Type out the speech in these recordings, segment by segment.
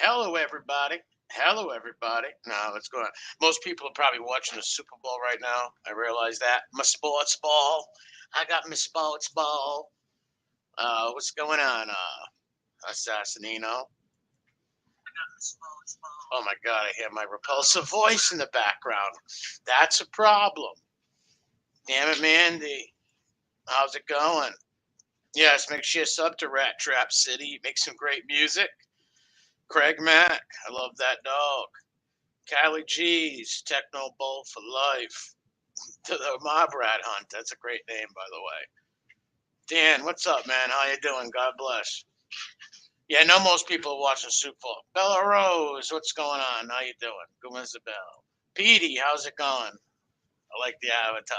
Hello, everybody. Hello, everybody. Now, what's going on? Most people are probably watching the Super Bowl right now. I realize that. My sports ball. I got my sports ball. What's going on, Assassinino? Oh my God, I hear my repulsive voice in the background. That's a problem. Damn it, Mandy. How's it going? Yes, make sure you sub to Rat Trap City. Make some great music. Craig Mack, I love that dog. Callie G's, Techno Bowl for Life. The Mob Rat Hunt. That's a great name, by the way. Dan, what's up, man? How you doing? God bless. Yeah, I know most people are watching Super Bowl. Bella Rose, what's going on? How you doing? Good one's the bell. Petey, how's it going? I like the avatar.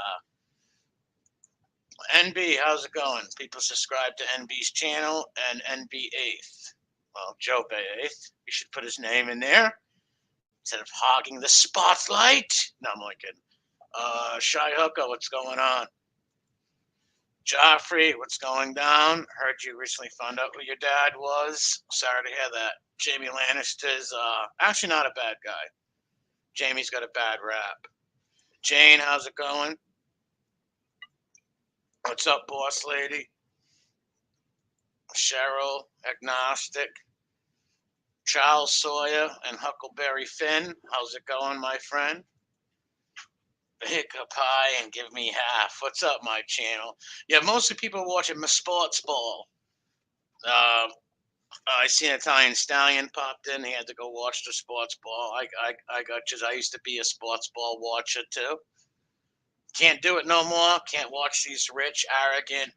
NB, how's it going? People subscribe to NB's channel and NB 8th. Well, Joe Bay 8th. You should put his name in there instead of hogging the spotlight. No, I'm only kidding. Shy Hooker, what's going on? Joffrey, what's going down? Heard you recently found out who your dad was. Sorry to hear that. Jamie Lannister's actually not a bad guy. Jamie's got a bad rap. Jane, how's it going? What's up, boss lady? Cheryl, agnostic. Charles Sawyer and Huckleberry Finn, how's it going, my friend? Pick a pie and give me half. What's up, my channel? Yeah, mostly people watching my sports ball. I seen Italian Stallion popped in. He had to go watch the sports ball. I got just. I used to be a sports ball watcher too. Can't do it no more. Can't watch these rich, arrogant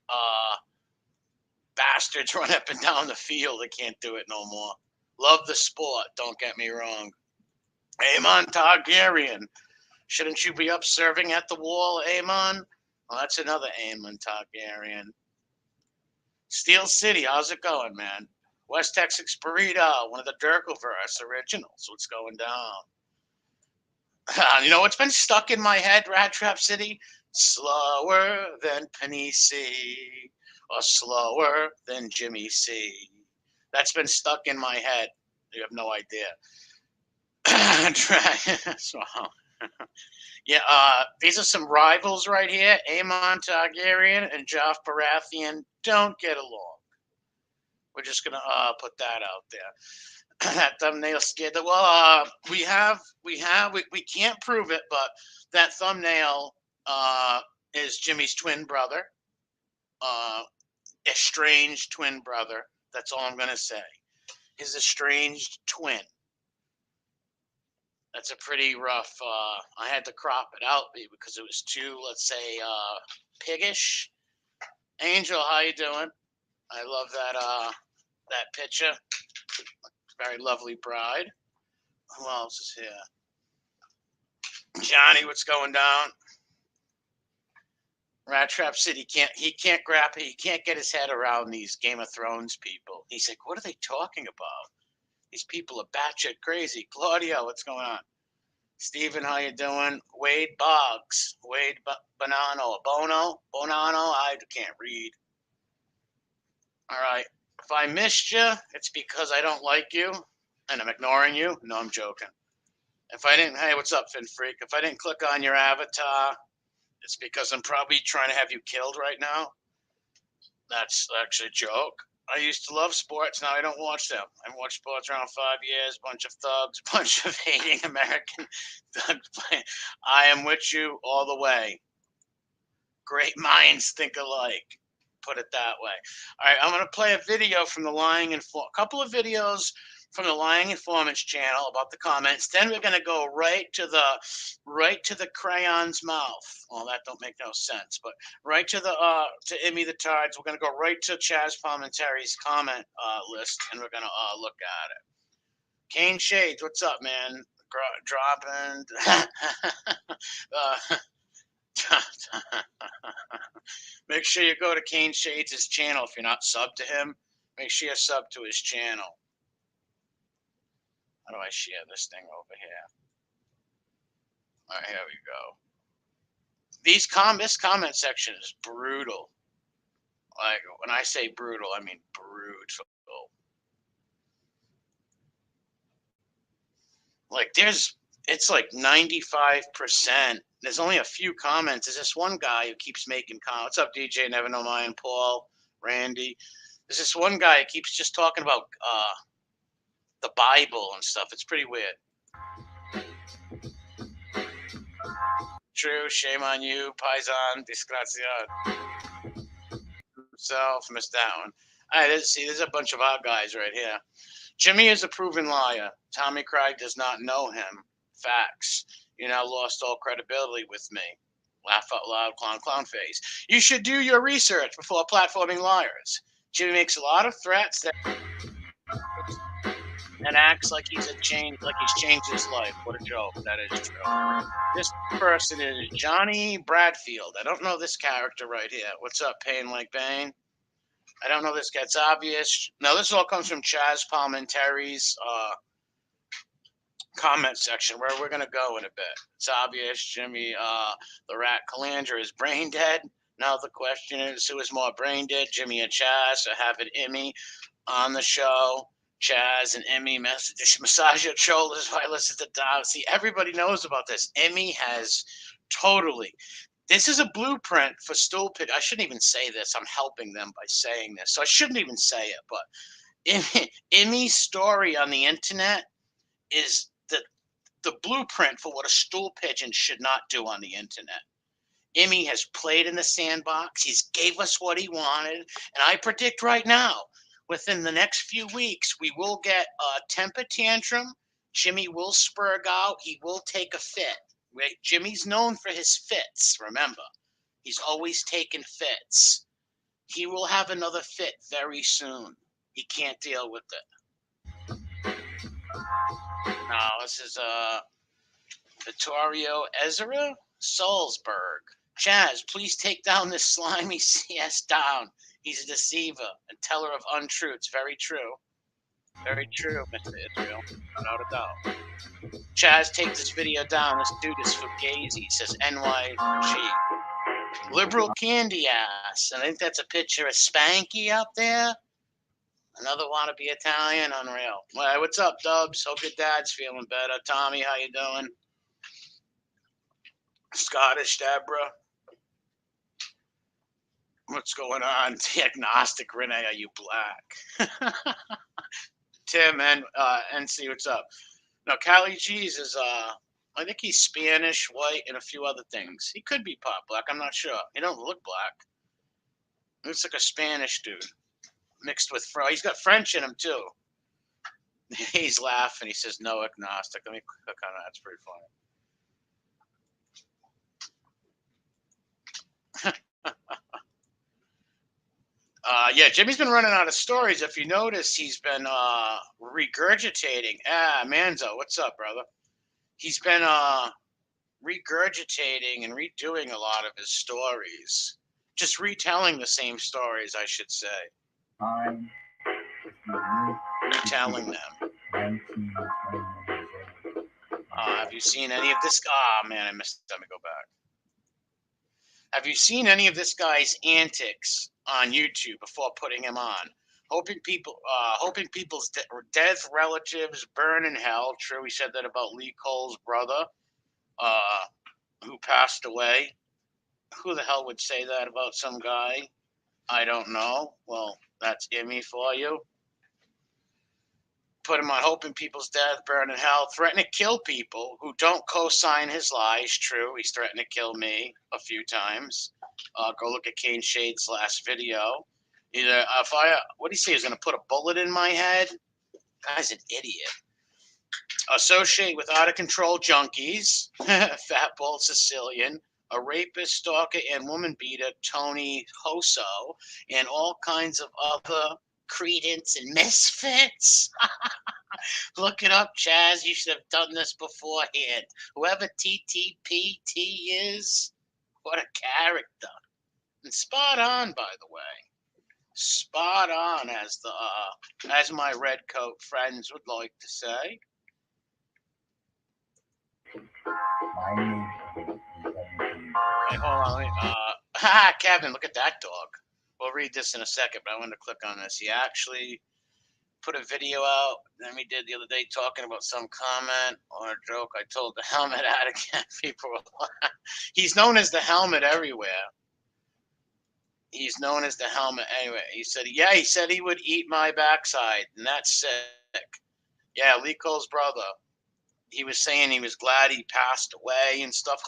bastards run up and down the field. I can't do it no more. Love the sport. Don't get me wrong. Amon Targaryen. Shouldn't you be up serving at the wall, Amon? Well, that's another Amon Targaryen. Steel City, how's it going, man? West Texas Burrito, one of the Dirkleverse originals. What's going down? You know what's been stuck in my head, Rat Trap City? Slower than Penny C, or slower than Jimmy C. That's been stuck in my head. You have no idea. Yeah, these are some rivals right here. Aemon Targaryen and Joff Baratheon don't get along. We're just gonna put that out there. That thumbnail scared the we can't prove it, but that thumbnail is Jimmy's twin brother, estranged twin brother. That's all I'm gonna say. His estranged twin. That's a pretty rough. I had to crop it out because it was too, let's say, piggish. Angel, how you doing? I love that picture. Very lovely bride. Who else is here? Johnny, what's going down? Rat Trap City he can't get his head around these Game of Thrones people. He's like, what are they talking about? These people are batshit crazy. Claudio, what's going on? Steven, how you doing? Wade Boggs. Wade Bonanno. I can't read. All right. If I missed you, it's because I don't like you and I'm ignoring you. No, I'm joking. If I didn't, hey, what's up, Fin Freak? If I didn't click on your avatar, it's because I'm probably trying to have you killed right now. That's actually a joke. I used to love sports. Now I don't watch them. I watched sports around 5 years. Bunch of thugs, bunch of hating American thugs. I am with you all the way. Great minds think alike. Put it that way. All right, I'm going to play a video from the Lying Informant. A couple of videos from the Lying Informant's channel about the comments. Then we're going to go right to the crayon's mouth. Well, that don't make no sense, but right to the to Immy the Tards. We're going to go right to Chazz Palminteri's comment list, and we're going to look at it. Kane Shades, what's up, man? Dropping. Make sure you go to Kane Shades' channel if you're not subbed to him. Make sure you sub to his channel. How do I share this thing over here? All right, here we go. This comment section is brutal. Like, when I say brutal, I mean brutal. it's like 95%. There's only a few comments. There's this one guy who keeps making comments. What's up, DJ? Never know mine. Paul, Randy. There's this one guy who keeps just talking about the Bible and stuff. It's pretty weird. True. Shame on you, Paisan. Disgraziato. Self. Missed that one. All right, there's a bunch of our guys right here. Jimmy is a proven liar. Tommy Craig does not know him. Facts. You now lost all credibility with me. Laugh out loud, clown face. You should do your research before platforming liars. Jimmy makes a lot of threats and acts like he's changed his life. What a joke. That is true. This person is Johnny Bradfield. I don't know this character right here. What's up, Pain Like Bane? I don't know this guy. It's obvious. No, this all comes from Chazz Palminteri's comment section, where we're going to go in a bit. It's obvious Jimmy the Rat Calandra is brain dead. Now the question is, who is more brain dead, Jimmy or Chazz? So having Emmy on the show. Chazz and Emmy massage your shoulders while I listen to Dom. See, everybody knows about this. Emmy has totally... This is a blueprint for stool pit. I shouldn't even say this. I'm helping them by saying this. So I shouldn't even say it. But Emmy's story on the internet is the blueprint for what a stool pigeon should not do on the internet. Emmy has played in the sandbox. He's gave us what he wanted. And I predict right now, within the next few weeks, we will get a temper tantrum. Jimmy will spurg out. He will take a fit. Right? Jimmy's known for his fits, remember. He's always taken fits. He will have another fit very soon. He can't deal with it. No, this is Vittorio Ezra Salzburg. Chazz, please take down this slimy CS down. He's a deceiver and teller of untruths. Very true. Very true, Mr. Israel. Without a doubt. Chazz, take this video down. This dude is fugazi, says NYG. Liberal candy ass. And I think that's a picture of Spanky up there. Another wannabe Italian, unreal. Well, what's up, Dubs? Hope your dad's feeling better. Tommy, how you doing? Scottish Deborah. What's going on? The agnostic Renee, are you black? Tim and NC, what's up? Now, Cali G's is, I think he's Spanish, white, and a few other things. He could be part black. I'm not sure. He don't look black. He looks like a Spanish dude mixed with he's got French in him too. He's laughing. He says no agnostic. Let me click on that. It's pretty funny. Yeah, Jimmy's been running out of stories. If you notice, he's been regurgitating. Manzo, what's up, brother? He's been regurgitating and redoing a lot of his stories. Just retelling the same stories, I should say. Retelling them. Have you seen any of this? Man, I missed it. Let me go back. Have you seen any of this guy's antics on YouTube before putting him on? Hoping people's dead relatives burn in hell. True, he said that about Lee Cole's brother, who passed away. Who the hell would say that about some guy? I don't know. Well, that's Emmy for you. Put him on hoping people's death, burn in hell, threaten to kill people who don't co-sign his lies. True, he's threatened to kill me a few times. Go look at Kane Shade's last video. Either what do you say? He's going to put a bullet in my head? Guy's an idiot. Associate with out of control junkies, fat bald Sicilian, a rapist, stalker, and woman beater, Tony Hoso, and all kinds of other credence and misfits. Look it up, Chazz. You should have done this beforehand. Whoever TTPT is, what a character. And spot on, by the way. Spot on, as my red coat friends would like to say. Wait, hold on. Kevin, look at that dog. We'll read this in a second, but I want to click on this. He actually put a video out that we did the other day talking about some comment or a joke. I told the helmet out again. People were he's known as the helmet everywhere. He's known as the helmet anyway. He said he would eat my backside, and that's sick. Yeah, Lee Cole's brother. He was saying he was glad he passed away and stuff.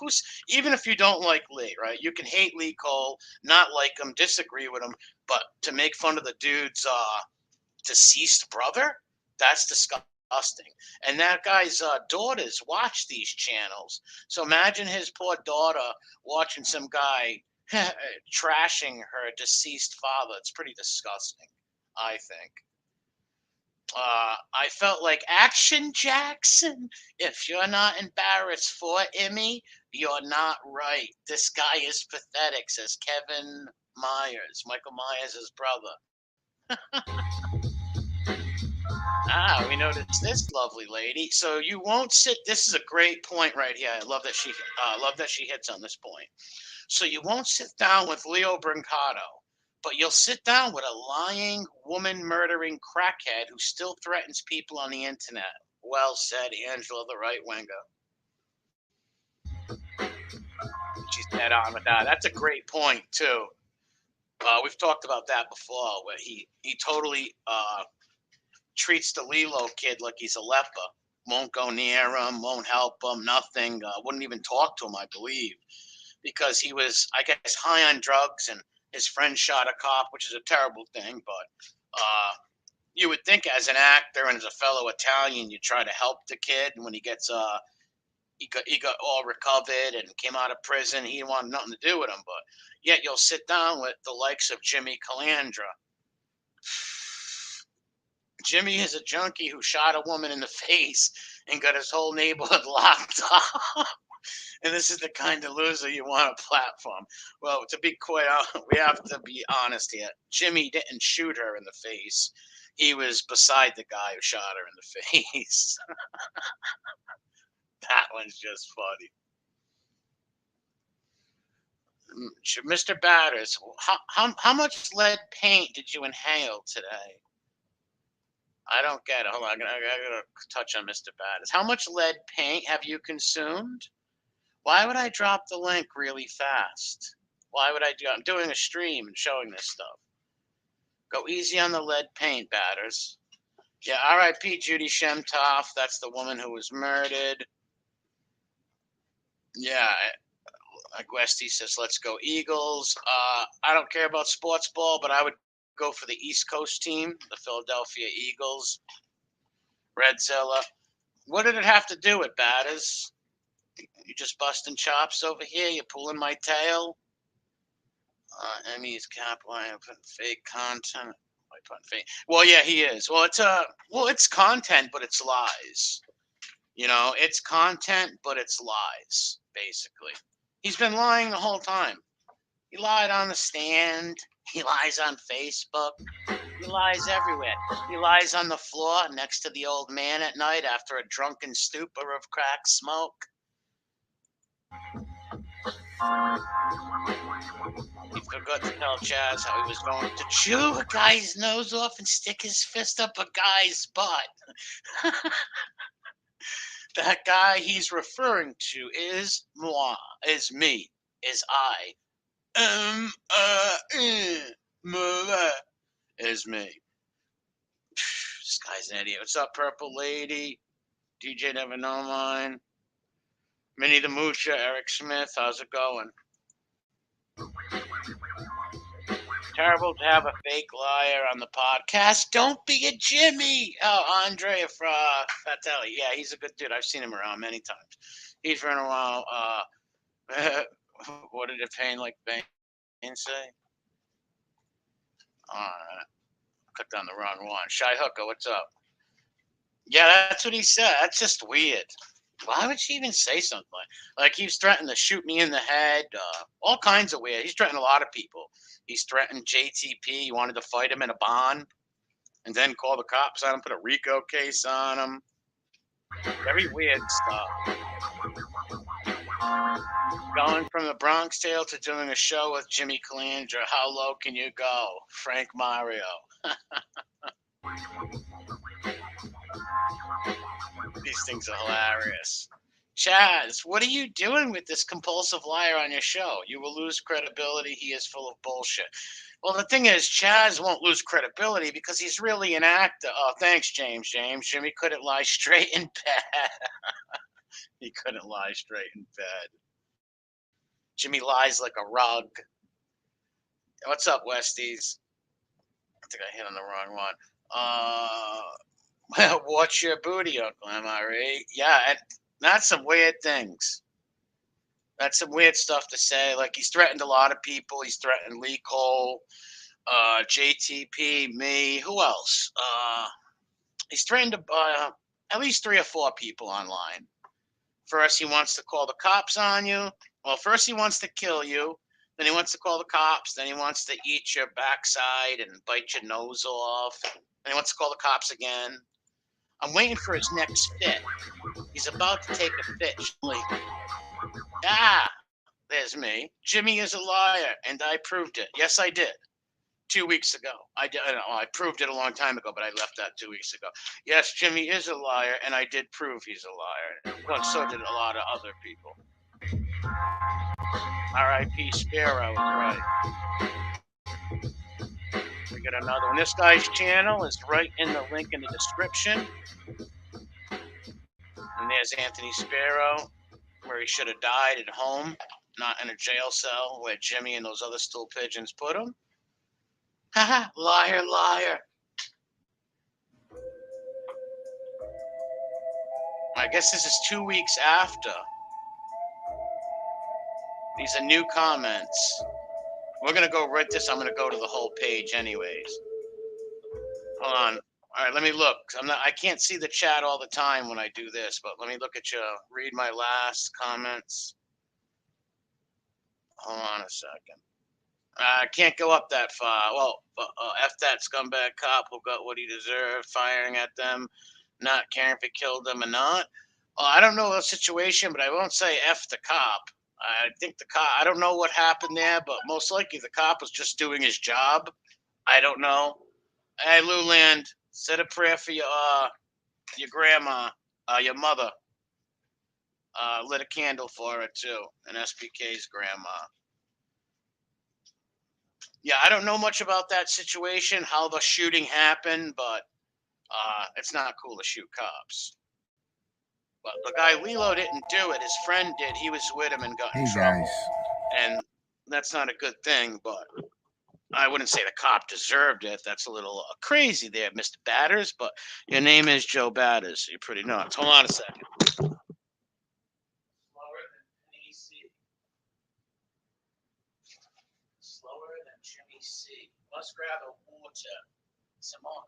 Even if you don't like Lee, right? You can hate Lee Cole, not like him, disagree with him, but to make fun of the dude's deceased brother, that's disgusting. And that guy's daughters watch these channels. So imagine his poor daughter watching some guy trashing her deceased father. It's pretty disgusting, I think. I felt like Action Jackson. If you're not embarrassed for Emmy, you're not right. This guy is pathetic, says Kevin Myers, Michael Myers' brother. We noticed this lovely lady. So you won't sit. This is a great point right here. I love that she hits on this point. So you won't sit down with Leo Brancato, but you'll sit down with a lying, woman-murdering crackhead who still threatens people on the internet. Well said, Angela, the right winger. She's dead on with that. That's a great point too. We've talked about that before, where he totally treats the Lilo kid like he's a leper. Won't go near him, won't help him, nothing. Wouldn't even talk to him, I believe, because he was, I guess, high on drugs and his friend shot a cop, which is a terrible thing. But you would think as an actor and as a fellow Italian, you try to help the kid. And when he gets, he got all recovered and came out of prison, he didn't want nothing to do with him. But yet you'll sit down with the likes of Jimmy Calandra. Jimmy is a junkie who shot a woman in the face and got his whole neighborhood locked up. And this is the kind of loser you want a platform. Well, to be quite honest, we have to be honest here. Jimmy didn't shoot her in the face. He was beside the guy who shot her in the face. That one's just funny. Mr. Batters, how much lead paint did you inhale today? I don't get it. Hold on, I gotta touch on Mr. Batters. How much lead paint have you consumed? Why would I drop the link really fast? Why would I do? I'm doing a stream and showing this stuff. Go easy on the lead paint, Batters. Yeah, R.I.P. Judy Shemtoff. That's the woman who was murdered. Yeah, like Westy says, let's go Eagles. I don't care about sports ball, but I would go for the East Coast team, the Philadelphia Eagles. Redzilla. What did it have to do with, Batters? You just busting chops over here? You're pulling my tail? Emmy's cap line putting fake content. Well, yeah, he is. Well, it's content, but it's lies. You know, it's content, but it's lies, basically. He's been lying the whole time. He lied on the stand. He lies on Facebook. He lies everywhere. He lies on the floor next to the old man at night after a drunken stupor of crack smoke. He forgot to tell Chazz how he was going to chew a guy's nose off and stick his fist up a guy's butt. That guy he's referring to is moi, is me, is I. Is me. This guy's an idiot. What's up, Purple Lady? DJ Never Know Mine. Minnie the Moocher, Eric Smith. How's it going? Terrible to have a fake liar on the podcast. Don't be a Jimmy. Oh, Andre Fatelli. Yeah, he's a good dude. I've seen him around many times. He's running around. What did it pain like Bane say? All right. Clicked on the wrong one. Shy Hooker, what's up? Yeah, that's what he said. That's just weird. Why would she even say something like he's threatened to shoot me in the head? All kinds of weird. He's threatened a lot of people. He's threatened JTP. He wanted to fight him in a bond and then call the cops on him, put a RICO case on him. Very weird stuff. Going from the Bronx Tale to doing a show with Jimmy Calandra. How low can you go? Frank Mario. These things are hilarious. Chazz, what are you doing with this compulsive liar on your show? You will lose credibility. He is full of bullshit. Well, the thing is, Chazz won't lose credibility because he's really an actor. Oh, thanks, James. Jimmy couldn't lie straight in bed. He couldn't lie straight in bed. Jimmy lies like a rug. What's up, Westies? I think I hit on the wrong one. Watch your booty, Uncle MRE. Yeah, and that's some weird things. That's some weird stuff to say. Like, he's threatened a lot of people. He's threatened Lee Cole, JTP, me. Who else? He's threatened at least 3 or 4 people online. First, he wants to call the cops on you. Well, first he wants to kill you. Then he wants to call the cops. Then he wants to eat your backside and bite your nose off. Then he wants to call the cops again. I'm waiting for his next fit. He's about to take a fit. There's me. Jimmy is a liar, and I proved it. Yes, I did. 2 weeks ago. I proved it a long time ago, but I left that 2 weeks ago. Yes, Jimmy is a liar, and I did prove he's a liar. Well, so did a lot of other people. R.I.P. Sparrow is right. We got another one. This guy's channel is right in the link in the description. And there's Anthony Sparrow, where he should have died at home, not in a jail cell where Jimmy and those other stool pigeons put him. Haha, liar, liar. I guess this is 2 weeks after. These are new comments. We're going to go right this. I'm going to go to the whole page anyways. Hold on. All right, let me look. I can't see the chat all the time when I do this, but let me look at you. Read my last comments. Hold on a second. I can't go up that far. Well, F that scumbag cop who got what he deserved, firing at them, not caring if he killed them or not. Well, I don't know the situation, but I won't say F the cop. I think the cop, I don't know what happened there, but most likely the cop was just doing his job. I don't know. Hey, Luland, said a prayer for your grandma, your mother. Lit a candle for her too, and SBK's grandma. Yeah, I don't know much about that situation, how the shooting happened, but it's not cool to shoot cops. But the guy Lilo didn't do it. His friend did. He was with him and got in trouble. Guys. And that's not a good thing, but I wouldn't say the cop deserved it. That's a little crazy there, Mr. Batters, but your name is Joe Batters. So you're pretty nuts. Hold on a second. Slower than AC. Slower than Jimmy C. Let's grab a water. Some more.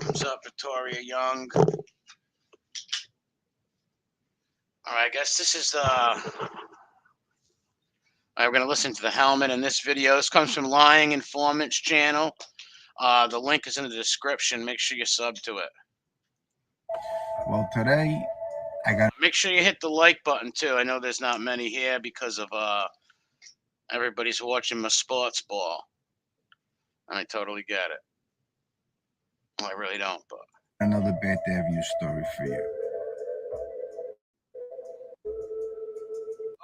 What's up, Victoria Young? All right, I guess this is all right, we're going to listen to the helmet in this video. This comes from Lying Informant's channel. The link is in the description. Make sure you sub to it. Well, today I got. Make sure you hit the like button too. I know there's not many here because of everybody's watching my sports ball. And I totally get it. Well, I really don't, but another bad Avenue story for you.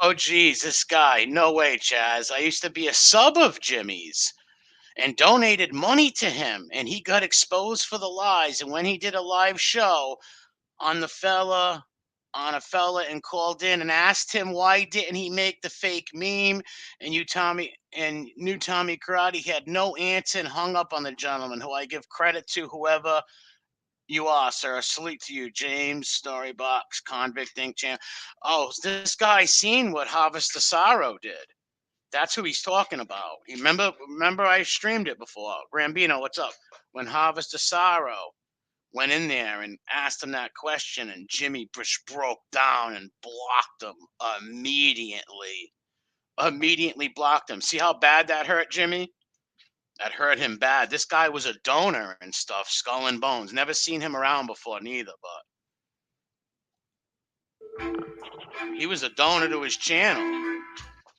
Oh, geez, this guy. No way, Chazz. I used to be a sub of Jimmy's and donated money to him, and he got exposed for the lies. And when he did a live show on a fella and called in and asked him why didn't he make the fake meme, and knew Tommy Karate had no answer and hung up on the gentleman, who I give credit to, whoever you are, sir. Salute to you, James, Storybox, Convict Inc. Champ. Oh, this guy seen what Harvest of Sorrow did. That's who he's talking about. Remember I streamed it before. Rambino, what's up? When Harvest of Sorrow went in there and asked him that question, and Jimmy broke down and blocked him immediately. Immediately blocked him. See how bad that hurt, Jimmy? That hurt him bad. This guy was a donor and stuff, Skull and Bones. Never seen him around before neither, but he was a donor to his channel.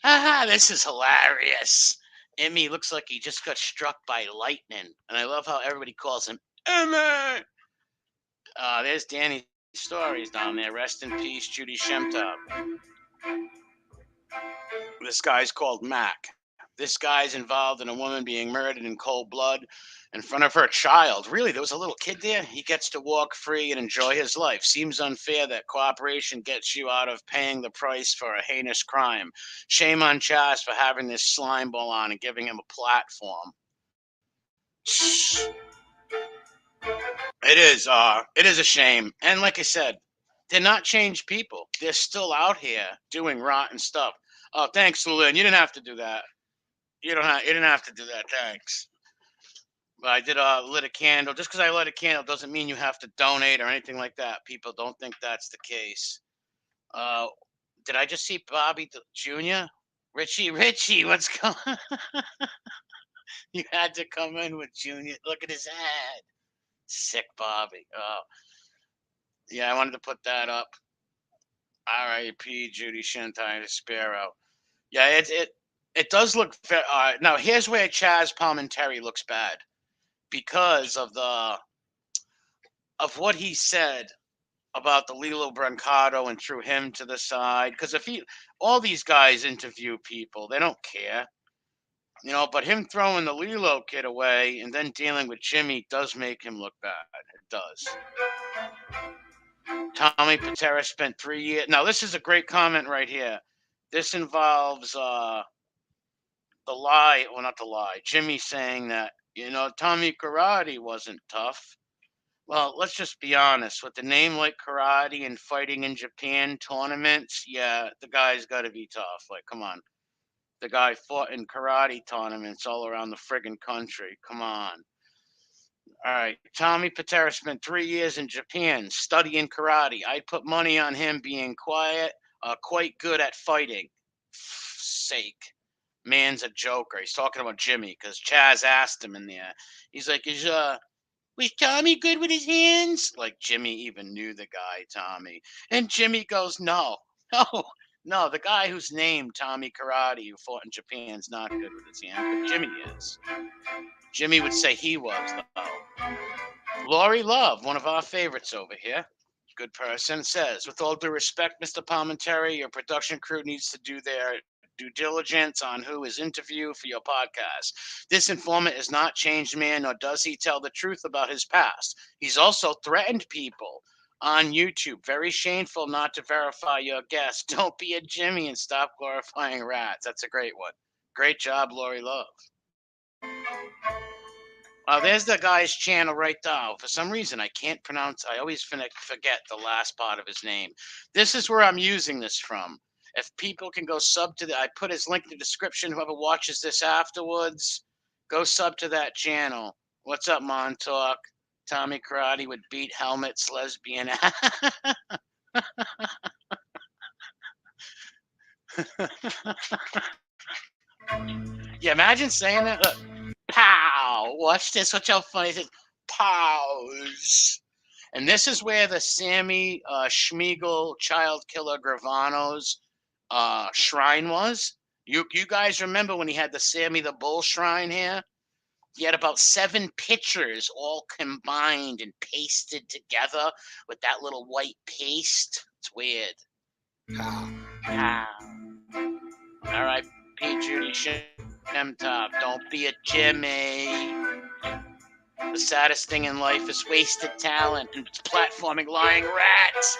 Haha, this is hilarious. Emmy looks like he just got struck by lightning. And I love how everybody calls him Emmy. There's Danny's stories down there. Rest in peace, Judy Shemtop. This guy's called Mac. This guy's involved in a woman being murdered in cold blood in front of her child. Really, there was a little kid there. He gets to walk free and enjoy his life. Seems unfair that cooperation gets you out of paying the price for a heinous crime. Shame on Chazz for having this slime ball on and giving him a platform. It is a shame. And like I said, they're not changed people. They're still out here doing rotten stuff. Oh, thanks, Lulin. You didn't have to do that. You didn't have to do that. Thanks. But I did lit a candle. Just because I lit a candle doesn't mean you have to donate or anything like that. People don't think that's the case. Uh, did I just see Bobby Jr.? Richie, what's going? You had to come in with Junior. Look at his head. Sick Bobby. Oh, yeah, I wanted to put that up. R.I.P. Judy Shentai Sparrow. Yeah, it does look. Now here's where Chazz Palminteri looks bad because of what he said about the Lilo Brancato and threw him to the side. Because all these guys interview people, they don't care, But him throwing the Lilo kid away and then dealing with Jimmy does make him look bad. It does. Tommy Patera spent 3 years. Now this is a great comment right here. This involves the lie, well, not the lie. Jimmy saying that Tommy Karate wasn't tough. Well, let's just be honest. With a name like Karate and fighting in Japan tournaments, yeah, the guy's got to be tough. Like, come on. The guy fought in karate tournaments all around the friggin' country. Come on. All right. Tommy Patera spent 3 years in Japan studying karate. I'd put money on him being quite good at fighting. Sake. Man's a joker. He's talking about Jimmy because Chazz asked him in there. He's like, was Tommy good with his hands? Like Jimmy even knew the guy, Tommy. And Jimmy goes, no, no, the guy who's named Tommy Karate who fought in Japan's not good with his hands, but Jimmy is. Jimmy would say he was, though. Lori Love, one of our favorites over here, good person, says, with all due respect, Mr. Palminteri, your production crew needs to do their due diligence on who is interviewed for your podcast. This informant is not changed man, nor does he tell the truth about his past. He's also threatened people on YouTube. Very shameful not to verify your guests. Don't be a Jimmy and stop glorifying rats. That's a great one. Great job, Lori Love. There's the guy's channel right now. For some reason, I can't pronounce. I always forget the last part of his name. This is where I'm using this from. If people can go sub to I put his link in the description. Whoever watches this afterwards, go sub to that channel. What's up, Montauk? Tommy Karate would beat helmets, lesbian. Yeah, imagine saying that. Look, pow! Watch this. Watch how funny it is. Pows. And this is where the Sammy Schmiegel child killer Gravano's shrine was. You guys remember when he had the Sammy the Bull shrine here? He had about 7 pictures all combined and pasted together with that little white paste. It's weird. All right, P. Judy Shemtop, don't be a Jimmy. The saddest thing in life is wasted talent and platforming lying rats.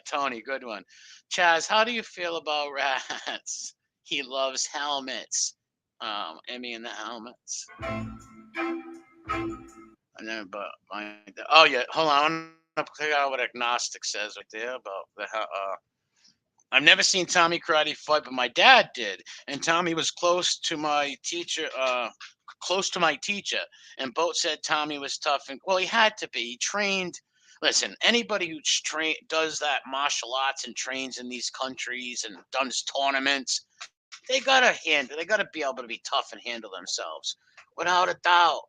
Tony, good one. Chazz, how do you feel about rats? He loves helmets. Emmy and the helmets. And then, oh yeah, hold on. I want to figure out what agnostic says right there about the I've never seen Tommy Karate fight, but my dad did, and Tommy was close to my teacher. And both said Tommy was tough, and well, he had to be. He trained. Listen, anybody who does that martial arts and trains in these countries and does tournaments, they gotta be able to be tough and handle themselves, without a doubt.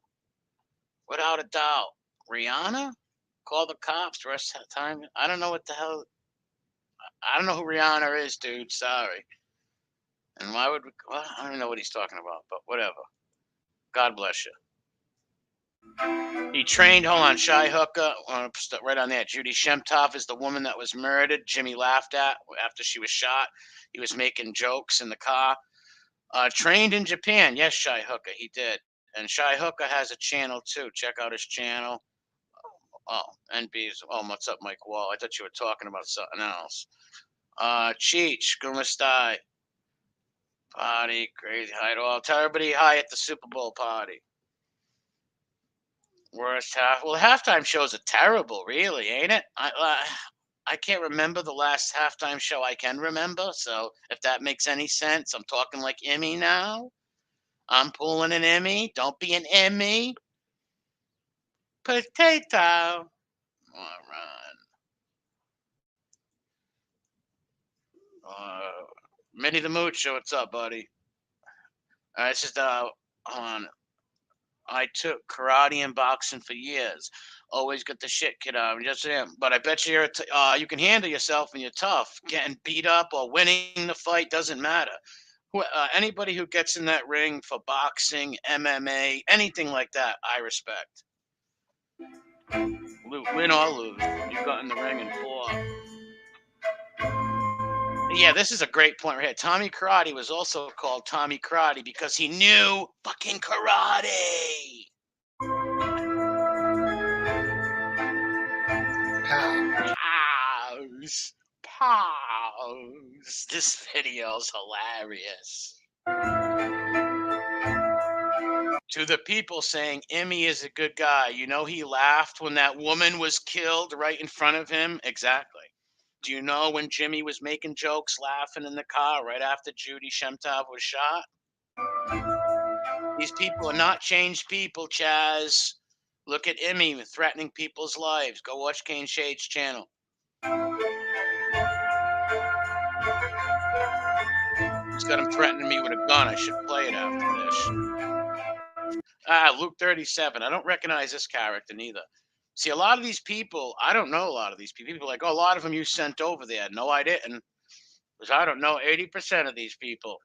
Without a doubt. Rihanna, call the cops. The rest of the time, I don't know what the hell. I don't know who Rihanna is, dude. Sorry. And why would we? Well, I don't know what he's talking about, but whatever. God bless you. He trained, hold on, Shai Hooker, right on there. Judy Shemtov is the woman that was murdered. Jimmy laughed at after she was shot. He was making jokes in the car. Trained in Japan. Yes, Shai Hooker, he did. And Shai Hooker has a channel too. Check out his channel. Oh, NB's. Oh, what's up, Mike Wall? I thought you were talking about something else. Cheech, Gumastai. Party, crazy hi to all. Tell everybody hi at the Super Bowl party. Worst half. Well, the halftime shows are terrible, really, ain't it? I can't remember the last halftime show I can remember. So if that makes any sense, I'm talking like Emmy now. I'm pulling an Emmy. Don't be an Emmy. Potato. All right. Minnie the Mooch, what's up, buddy? This is on. I took karate and boxing for years. Always get the shit kicked out of me. Just him. But I bet you you can handle yourself and you're tough. Getting beat up or winning the fight doesn't matter. Anybody who gets in that ring for boxing, MMA, anything like that, I respect. Win or lose, you got in the ring and fought. Yeah, this is a great point right here. Tommy Karate was also called Tommy Karate because he knew fucking karate. Pause. This video's hilarious. To the people saying Emmy is a good guy, you know he laughed when that woman was killed right in front of him? Exactly. Do you know when Jimmy was making jokes, laughing in the car right after Judy Shemtov was shot? These people are not changed people, Chazz. Look at Emmy threatening people's lives. Go watch Kane Shade's channel. He's got him threatening me with a gun. I should play it after this. Luke 37. I don't recognize this character neither. See, a lot of these people, I don't know a lot of these people. People are like, oh, a lot of them you sent over there. No, I didn't. Because I don't know 80% of these people.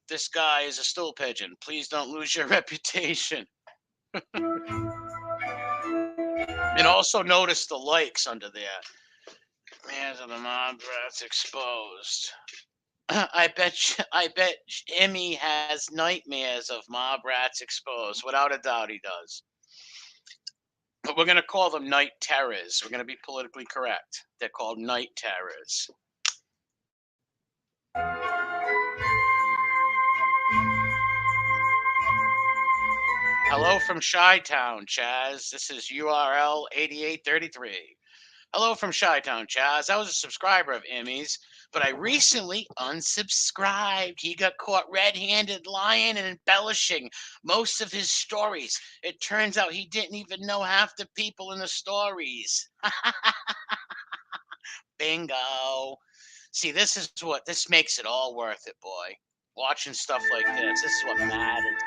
This guy is a stool pigeon. Please don't lose your reputation. And also notice the likes under there. Man, the mob rats exposed. I bet Emmy has nightmares of mob rats exposed. Without a doubt, he does. But we're going to call them night terrors. We're going to be politically correct. They're called night terrors. Hello from Chi-Town, Chazz. This is URL 8833. Hello from Chi-Town, Chazz. I was a subscriber of Emmy's, but I recently unsubscribed. He got caught red-handed lying and embellishing most of his stories. It turns out he didn't even know half the people in the stories. Bingo. See, this makes it all worth it, boy. Watching stuff like this is what matters.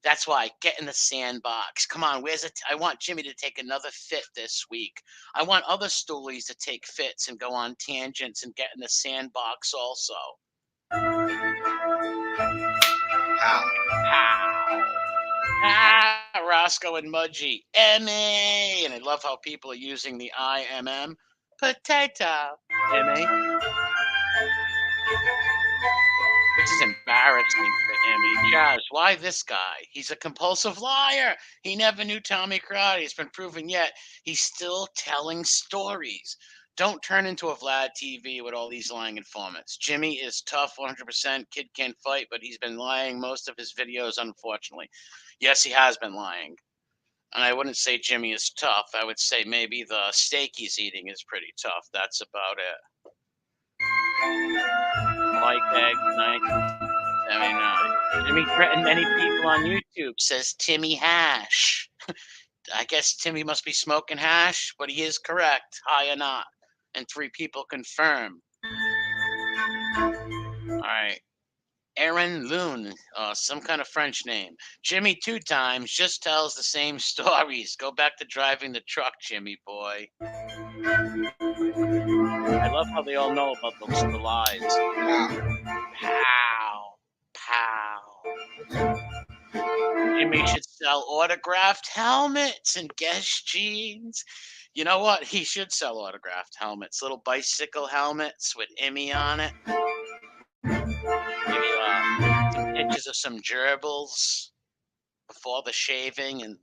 That's why get in the sandbox. Come on, I want Jimmy to take another fit this week. I want other stoolies to take fits and go on tangents and get in the sandbox also. How? Roscoe and Mudgy. Emmy! And I love how people are using the IMM. Potato. Emmy. This is embarrassing for Emmy. Chazz, why this guy? He's a compulsive liar. He never knew Tommy Karate. It's been proven yet. He's still telling stories. Don't turn into a Vlad TV with all these lying informants. Jimmy is tough 100%. Kid can't fight, but he's been lying most of his videos, unfortunately. Yes, he has been lying. And I wouldn't say Jimmy is tough. I would say maybe the steak he's eating is pretty tough. That's about it. Mike Egg, 1979. Jimmy threatened many people on YouTube, says Timmy Hash. I guess Timmy must be smoking hash, but he is correct, high or not. And 3 people confirm. All right. Aaron Loon, some kind of French name. Jimmy 2 times just tells the same stories. Go back to driving the truck, Jimmy boy. I love how they all know about the lies. Pow. Pow. Jimmy should sell autographed helmets and Guess jeans. You know what? He should sell autographed helmets, little bicycle helmets with Emmy on it. Maybe some pictures of some gerbils before the shaving and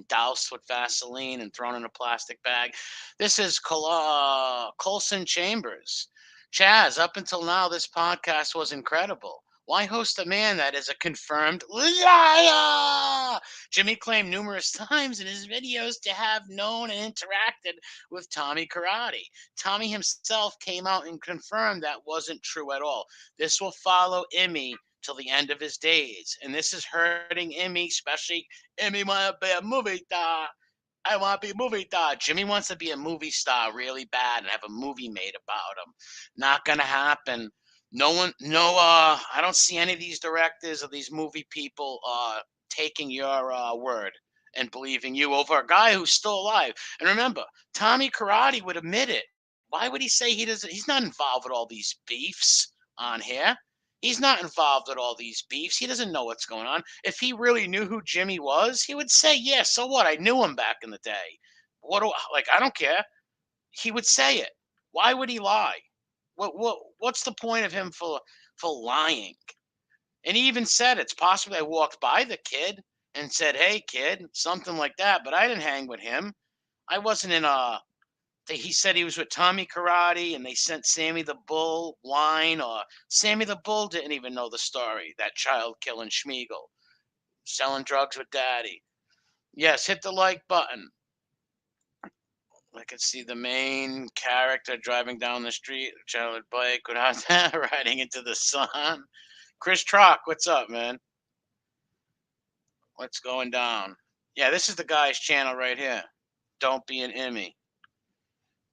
doused with Vaseline and thrown in a plastic bag. This is Colson Chambers. Chazz, up until now, this podcast was incredible. Why host a man that is a confirmed liar? Jimmy claimed numerous times in his videos to have known and interacted with Tommy Karate. Tommy himself came out and confirmed that wasn't true at all. This will follow Emmy till the end of his days. And this is hurting Emmy, especially Emmy want to be a movie star. I want to be a movie star. Jimmy wants to be a movie star really bad and have a movie made about him. Not going to happen. I don't see any of these directors or these movie people taking your word and believing you over a guy who's still alive. And remember, Tommy Karate would admit it. Why would he say he's not involved with all these beefs on here? He's not involved with all these beefs. He doesn't know what's going on. If he really knew who Jimmy was, he would say, yeah, so what? I knew him back in the day. I don't care. He would say it. Why would he lie? What's the point of him for lying? And he even said it's possible I walked by the kid and said, hey kid, something like that, but I didn't hang with him. I wasn't in he said he was with Tommy Karate and they sent Sammy the Bull wine, or Sammy the Bull didn't even know the story. That child killing Schmiegel, selling drugs with daddy. Yes, hit the like button. I can see the main character driving down the street, child bike without that, riding into the sun. Chris Trock, what's up, man? What's going down? Yeah, this is the guy's channel right here. Don't be an Emmy.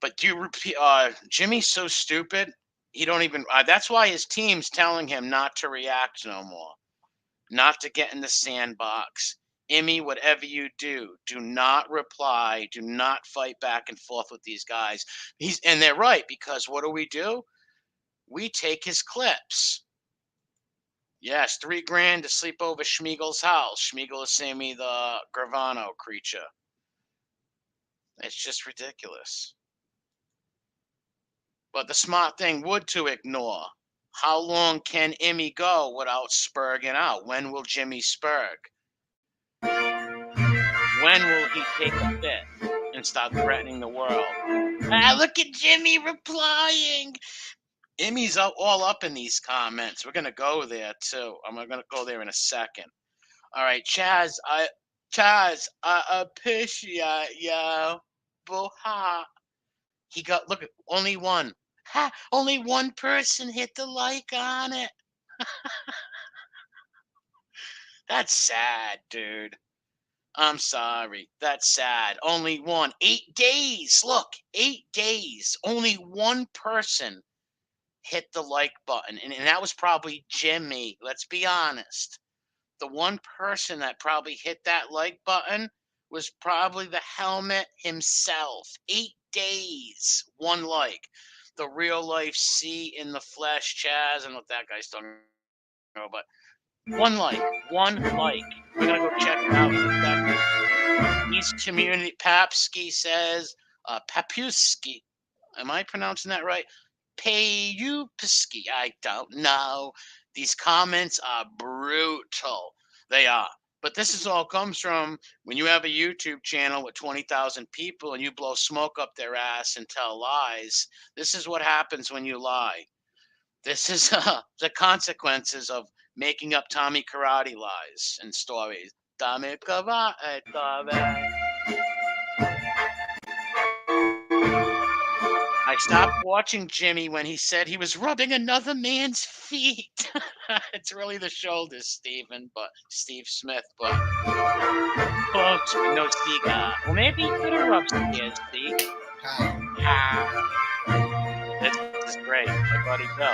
But do you repeat? Jimmy's so stupid. He don't even. That's why his team's telling him not to react no more, not to get in the sandbox. Emmy, whatever you do not reply. Do not fight back and forth with these guys. And they're right, because what do? We take his clips. Yes, $3,000 to sleep over Schmiegel's house. Schmiegel is Sammy the Gravano creature. It's just ridiculous. But the smart thing would to ignore. How long can Emmy go without spurging out? When will Jimmy spurg? When will he take a fit and start threatening the world? Look at Jimmy replying. Emmy's all up in these comments. We're going to go there, too. I'm going to go there in a second. All right, Chazz, I appreciate you. Boha. He got, look, only one. Only one person hit the like on it. That's sad, dude. I'm sorry. That's sad. Only one. 8 days. Look, 8 days. Only one person hit the like button. And that was probably Jimmy. Let's be honest. The one person that probably hit that like button was probably the helmet himself. 8 days. One like. The real life C in the flesh, Chazz. And what that guy's talking about. But one like. We're going to go check it out in a second. East Community Papsky says, Papuski. Am I pronouncing that right? Payupski. I don't know. These comments are brutal. They are. But this is all comes from when you have a YouTube channel with 20,000 people and you blow smoke up their ass and tell lies. This is what happens when you lie. This is the consequences of making up Tommy Karate lies and stories. Tommy Karate. I stopped watching Jimmy when he said he was rubbing another man's feet. It's really the shoulders, Steve Smith, but close, no cigar. Well, maybe he could have rubbed some ears, Steve. This is great, my buddy Bill.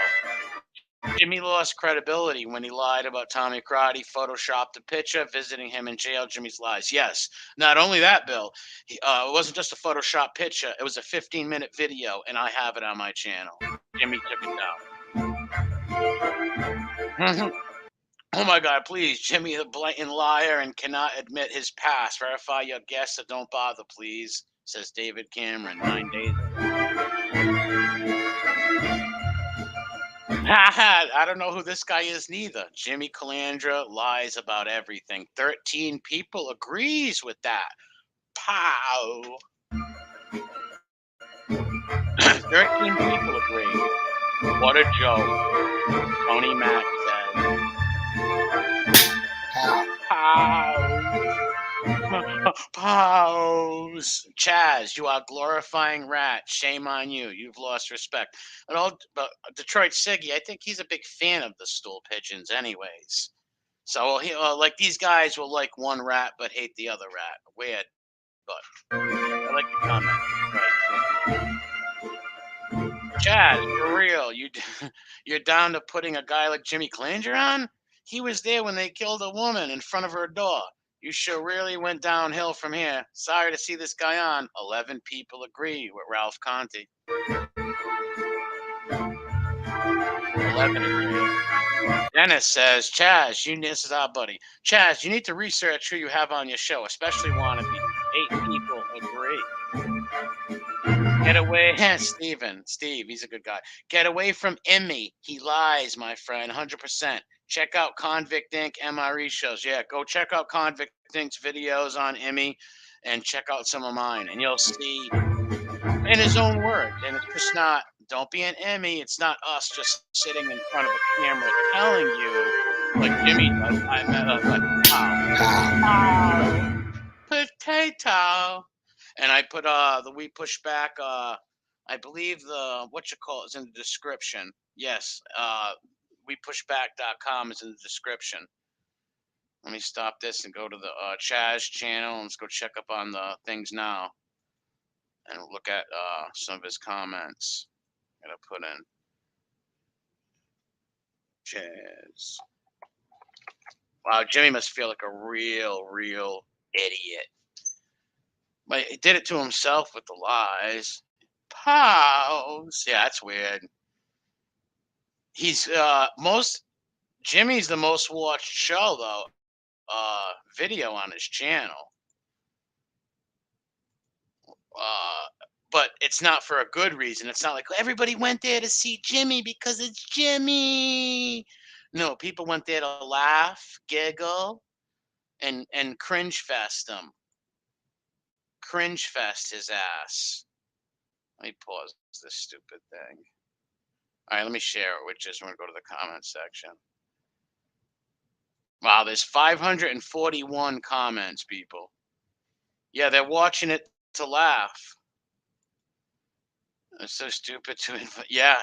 Jimmy lost credibility when he lied about Tommy Karate, photoshopped a picture, visiting him in jail. Jimmy's lies. Yes. Not only that, Bill, it wasn't just a Photoshop picture. It was a 15-minute video, and I have it on my channel. Jimmy took it down. Oh my God, please, Jimmy the blatant liar and cannot admit his past. Verify your guess or don't bother, please, says David Cameron 9 days ago. I don't know who this guy is neither. Jimmy Calandra lies about everything. 13 people agrees with that. Pow. 13 people agree. What a joke. Tony Mack says. Pow. Pause. Chazz, you are glorifying rats. Shame on you. You've lost respect. But Detroit Siggy, I think he's a big fan of the stool pigeons, anyways. So like these guys will like one rat but hate the other rat. Weird, but I like the comment. Chazz, for real, you're down to putting a guy like Jimmy Calandra on? He was there when they killed a woman in front of her door. You sure really went downhill from here. Sorry to see this guy on. 11 people agree with Ralph Conti. 11 agree. Dennis says, Chazz, this is our buddy. Chazz, you need to research who you have on your show, especially wannabe. 8 people agree. Get away, Steve, he's a good guy. Get away from Emmy. He lies, my friend, 100%. Check out Convict Inc. MRE shows. Yeah, go check out Convict Inc.'s videos on Emmy and check out some of mine, and you'll see in his own words. And it's just not, don't be an Emmy. It's not us just sitting in front of a camera telling you, like Jimmy does. Potato. And I put the We Push Back I believe the what you call it is in the description. Yes, wepushback.com is in the description. Let me stop this and go to the Chazz channel. Let's go check up on the things now and look at some of his comments. I'm gonna put in Chazz. Wow, Jimmy must feel like a real idiot. But he did it to himself with the lies. Pause. Yeah, that's weird. He's Jimmy's the most watched show though. Video on his channel. But it's not for a good reason. It's not like everybody went there to see Jimmy because it's Jimmy. No, people went there to laugh, giggle, and cringe fest him. Cringe fest his ass. Let me pause this stupid thing. All right, let me share it, which is I'm going to go to the comment section. Wow, there's 541 comments, people. Yeah, they're watching it to laugh. It's so stupid to invite. Yeah.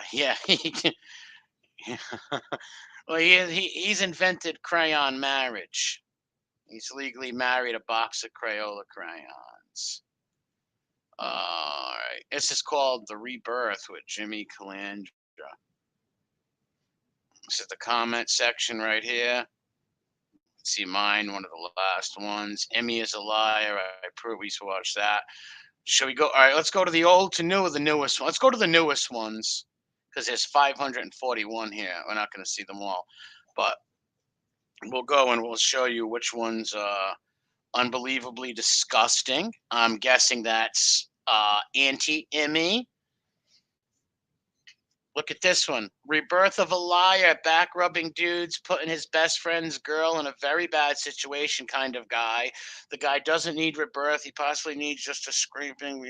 Well, he's invented crayon marriage. He's legally married a box of Crayola crayons. All right. This is called The Rebirth with Jimmy Calandra. This is the comment section right here. See mine, one of the last ones. Emmy is a liar. I prove we watched that. Shall we go? All right, let's go to the old to new or the newest one. Let's go to the newest ones because there's 541 here. We're not going to see them all, but we'll go and we'll show you which one's unbelievably disgusting. I'm guessing that's anti-Emmy. Look at this one. Rebirth of a liar, back rubbing dudes, putting his best friend's girl in a very bad situation kind of guy. The guy doesn't need rebirth. He possibly needs just a scraping.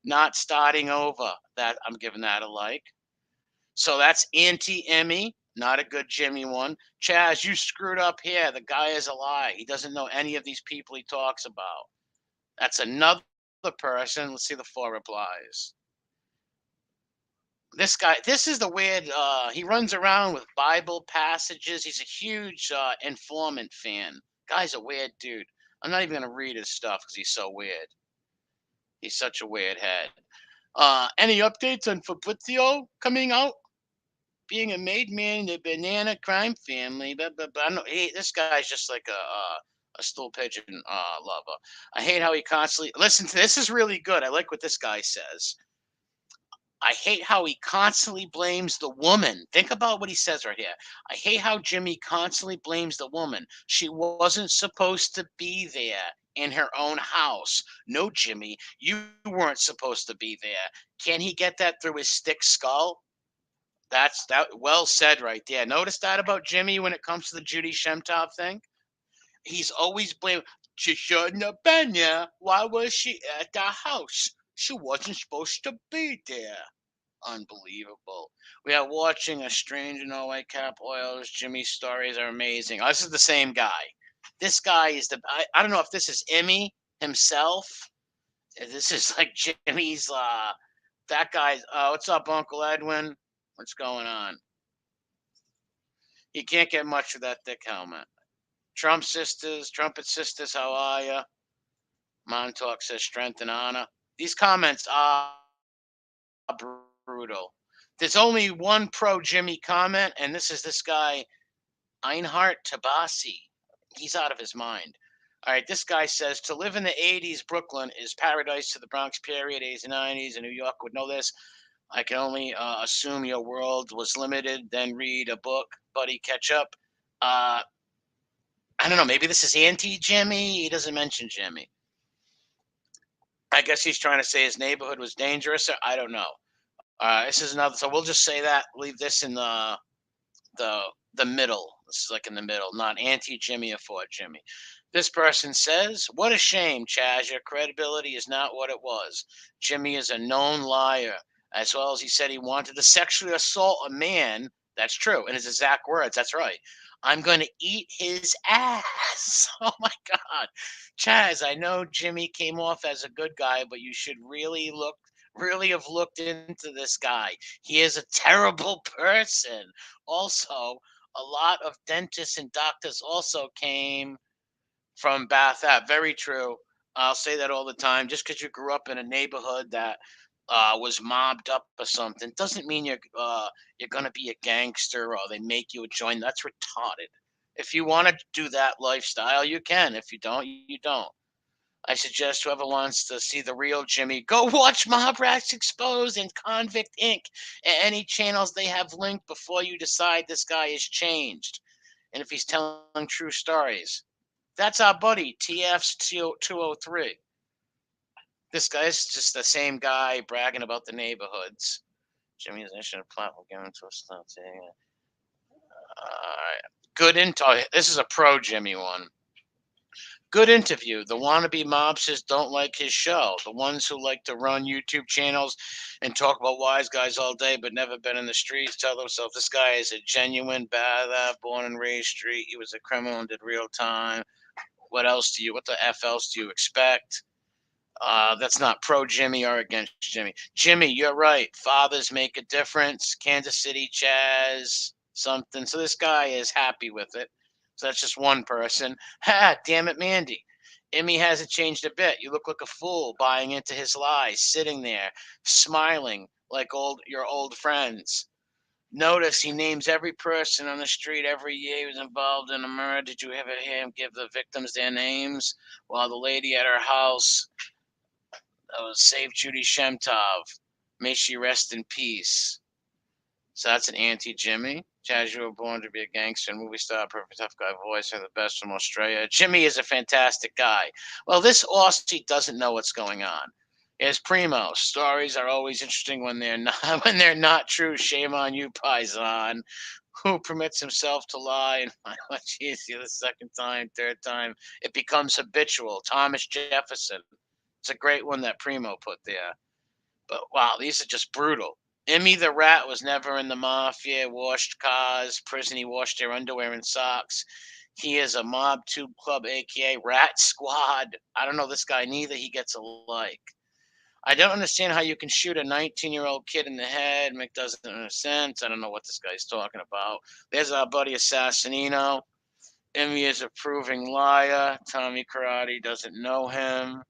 Not starting over. That I'm giving that a like. So that's anti-Emmy. Not a good Jimmy one. Chazz, you screwed up here. The guy is a lie. He doesn't know any of these people he talks about. That's another person. Let's see the 4 replies. This guy, this is the weird, he runs around with Bible passages. He's a huge informant fan. Guy's a weird dude. I'm not even going to read his stuff because he's so weird. He's such a weird head. Any updates on Fabrizio coming out? Being a made man in the banana crime family. But I know this guy's just like a stool pigeon lover. I hate how he constantly listen to this. Is really good. I like what this guy says. I hate how he constantly blames the woman. Think about what he says right here. I hate how Jimmy constantly blames the woman. She wasn't supposed to be there in her own house. No, Jimmy, you weren't supposed to be there. Can he get that through his thick skull? That's that well said right there. Notice that about Jimmy when it comes to the Judy Shemtov thing? He's always blaming. She shouldn't have been there. Why was she at the house? She wasn't supposed to be there. Unbelievable. We are watching A Stranger No White Cap Oils. Jimmy's stories are amazing. Oh, this is the same guy. This guy is I don't know if this is Emmy himself. This is like Jimmy's that guy's what's up, Uncle Edwin? What's going on? You can't get much of that thick helmet. Trumpet sisters, how are ya? Montauk says strength and honor. These comments are brutal. There's only one pro Jimmy comment, and this is this guy, Einhart Tabasi. He's out of his mind. All right, this guy says to live in the 80s, Brooklyn is paradise to the Bronx period, 80s and 90s, and New York would know this. I can only assume your world was limited, then read a book, buddy, catch up. I don't know, maybe this is anti Jimmy. He doesn't mention Jimmy. I guess he's trying to say his neighborhood was dangerous. I don't know. This is another. So we'll just say that. Leave this in the middle. This is like in the middle, not anti Jimmy or for Jimmy. This person says, "What a shame, Chazz. Your credibility is not what it was. Jimmy is a known liar, as well as he said he wanted to sexually assault a man. That's true. In his exact words, that's right. I'm going to eat his ass." Oh my God. Chazz, I know Jimmy came off as a good guy, but you should really have looked into this guy. He is a terrible person. Also, a lot of dentists and doctors also came from Bath Ave. Very true. I'll say that all the time. Just because you grew up in a neighborhood that was mobbed up or something doesn't mean you're gonna be a gangster or they make you a join. That's retarded. If you want to do that lifestyle, you can. If you don't, you don't. I suggest whoever wants to see the real Jimmy, go watch Mob Rats Exposed and Convict Inc. and any channels they have linked before you decide this guy is changed and if he's telling true stories. That's our buddy, TF's 203. This guy's just the same guy bragging about the neighborhoods. Jimmy's initiative platform given to us. Good intel. This is a pro Jimmy one. Good interview. The wannabe mobsters don't like his show. The ones who like to run YouTube channels and talk about wise guys all day but never been in the streets tell themselves this guy is a genuine badass, born and raised street. He was a criminal and did real time. What the F else do you expect? That's not pro Jimmy or against Jimmy. Jimmy, you're right. Fathers make a difference. Kansas City, Chazz, something. So this guy is happy with it. So that's just one person. Ha, damn it, Mandy. Emmy hasn't changed a bit. You look like a fool buying into his lies, sitting there, smiling like your old friends. Notice he names every person on the street every year he was involved in a murder. Did you ever hear him give the victims their names? While the lady at her house save Judy Shemtov. May she rest in peace. So that's an anti-Jimmy. Chazz, you were born to be a gangster, movie star, perfect tough guy voice, and the best from Australia. Jimmy is a fantastic guy. Well, this Aussie doesn't know what's going on. Here's Primo. Stories are always interesting when they're not when they're not true. Shame on you, Paisan, who permits himself to lie and find much easier the second time, third time. It becomes habitual. Thomas Jefferson. It's a great one that Primo put there. But wow, these are just brutal. Emmy the Rat was never in the mafia, washed cars, prison, he washed their underwear and socks. He is a mob tube club, aka Rat Squad. I don't know this guy neither. He gets a like. I don't understand how you can shoot a 19-year-old kid in the head. Mick doesn't make sense. I don't know what this guy's talking about. There's our buddy Assassinino. Emmy is a proving liar. Tommy Karate doesn't know him.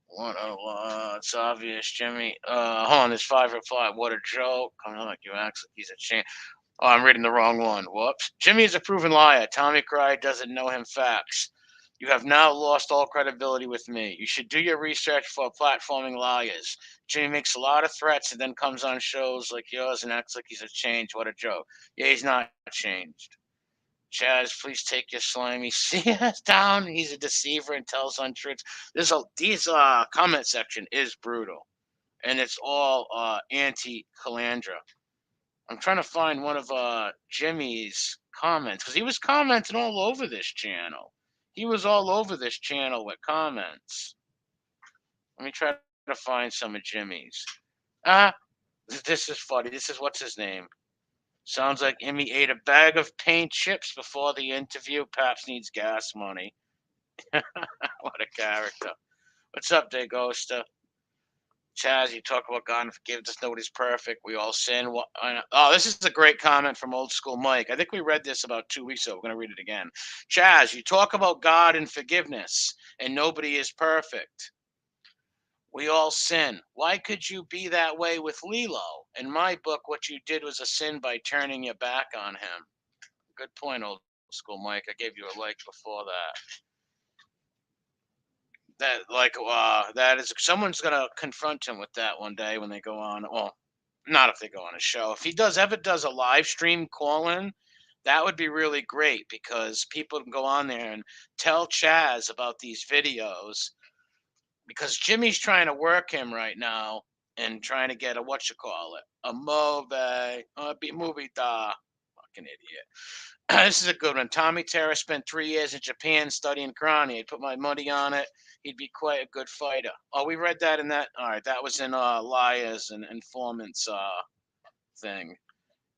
What a it's obvious, Jimmy. Hold on, there's 5 reply. What a joke. Coming on like you act like he's a champ. Oh, I'm reading the wrong one. Whoops. Jimmy is a proven liar. Tommy Cry doesn't know him facts. You have now lost all credibility with me. You should do your research for platforming liars. Jimmy makes a lot of threats and then comes on shows like yours and acts like he's a change. What a joke. Yeah, he's not changed. Chazz, please take your slimy CS down. He's a deceiver and tells untruths. These comment section is brutal, and it's all anti Calandra. I'm trying to find one of Jimmy's comments because he was commenting all over this channel. He was all over this channel with comments. Let me try to find some of Jimmy's. Ah, this is funny. This is what's his name. Sounds like Emmy ate a bag of paint chips before the interview. Paps needs gas money. What a character. What's up, Dagosta? Chazz, you talk about God and forgiveness. Nobody's perfect. We all sin. Oh, this is a great comment from Old School Mike. I think we read this about 2 weeks ago. We're going to read it again. Chazz, you talk about God and forgiveness, and nobody is perfect. We all sin. Why could you be that way with Lilo? In my book, what you did was a sin by turning your back on him. Good point, Old School Mike. I gave you a like before that. That is, someone's gonna confront him with that one day when they go on. Well, not if they go on a show. If he ever does a live stream call in, that would be really great because people can go on there and tell Chazz about these videos. Because Jimmy's trying to work him right now and trying to get a movie da. Fucking idiot. This is a good one. Tommy Terra spent 3 years in Japan studying karate. I'd put my money on it. He'd be quite a good fighter. Oh, we read that in that. All right, that was in Liars and Informants thing.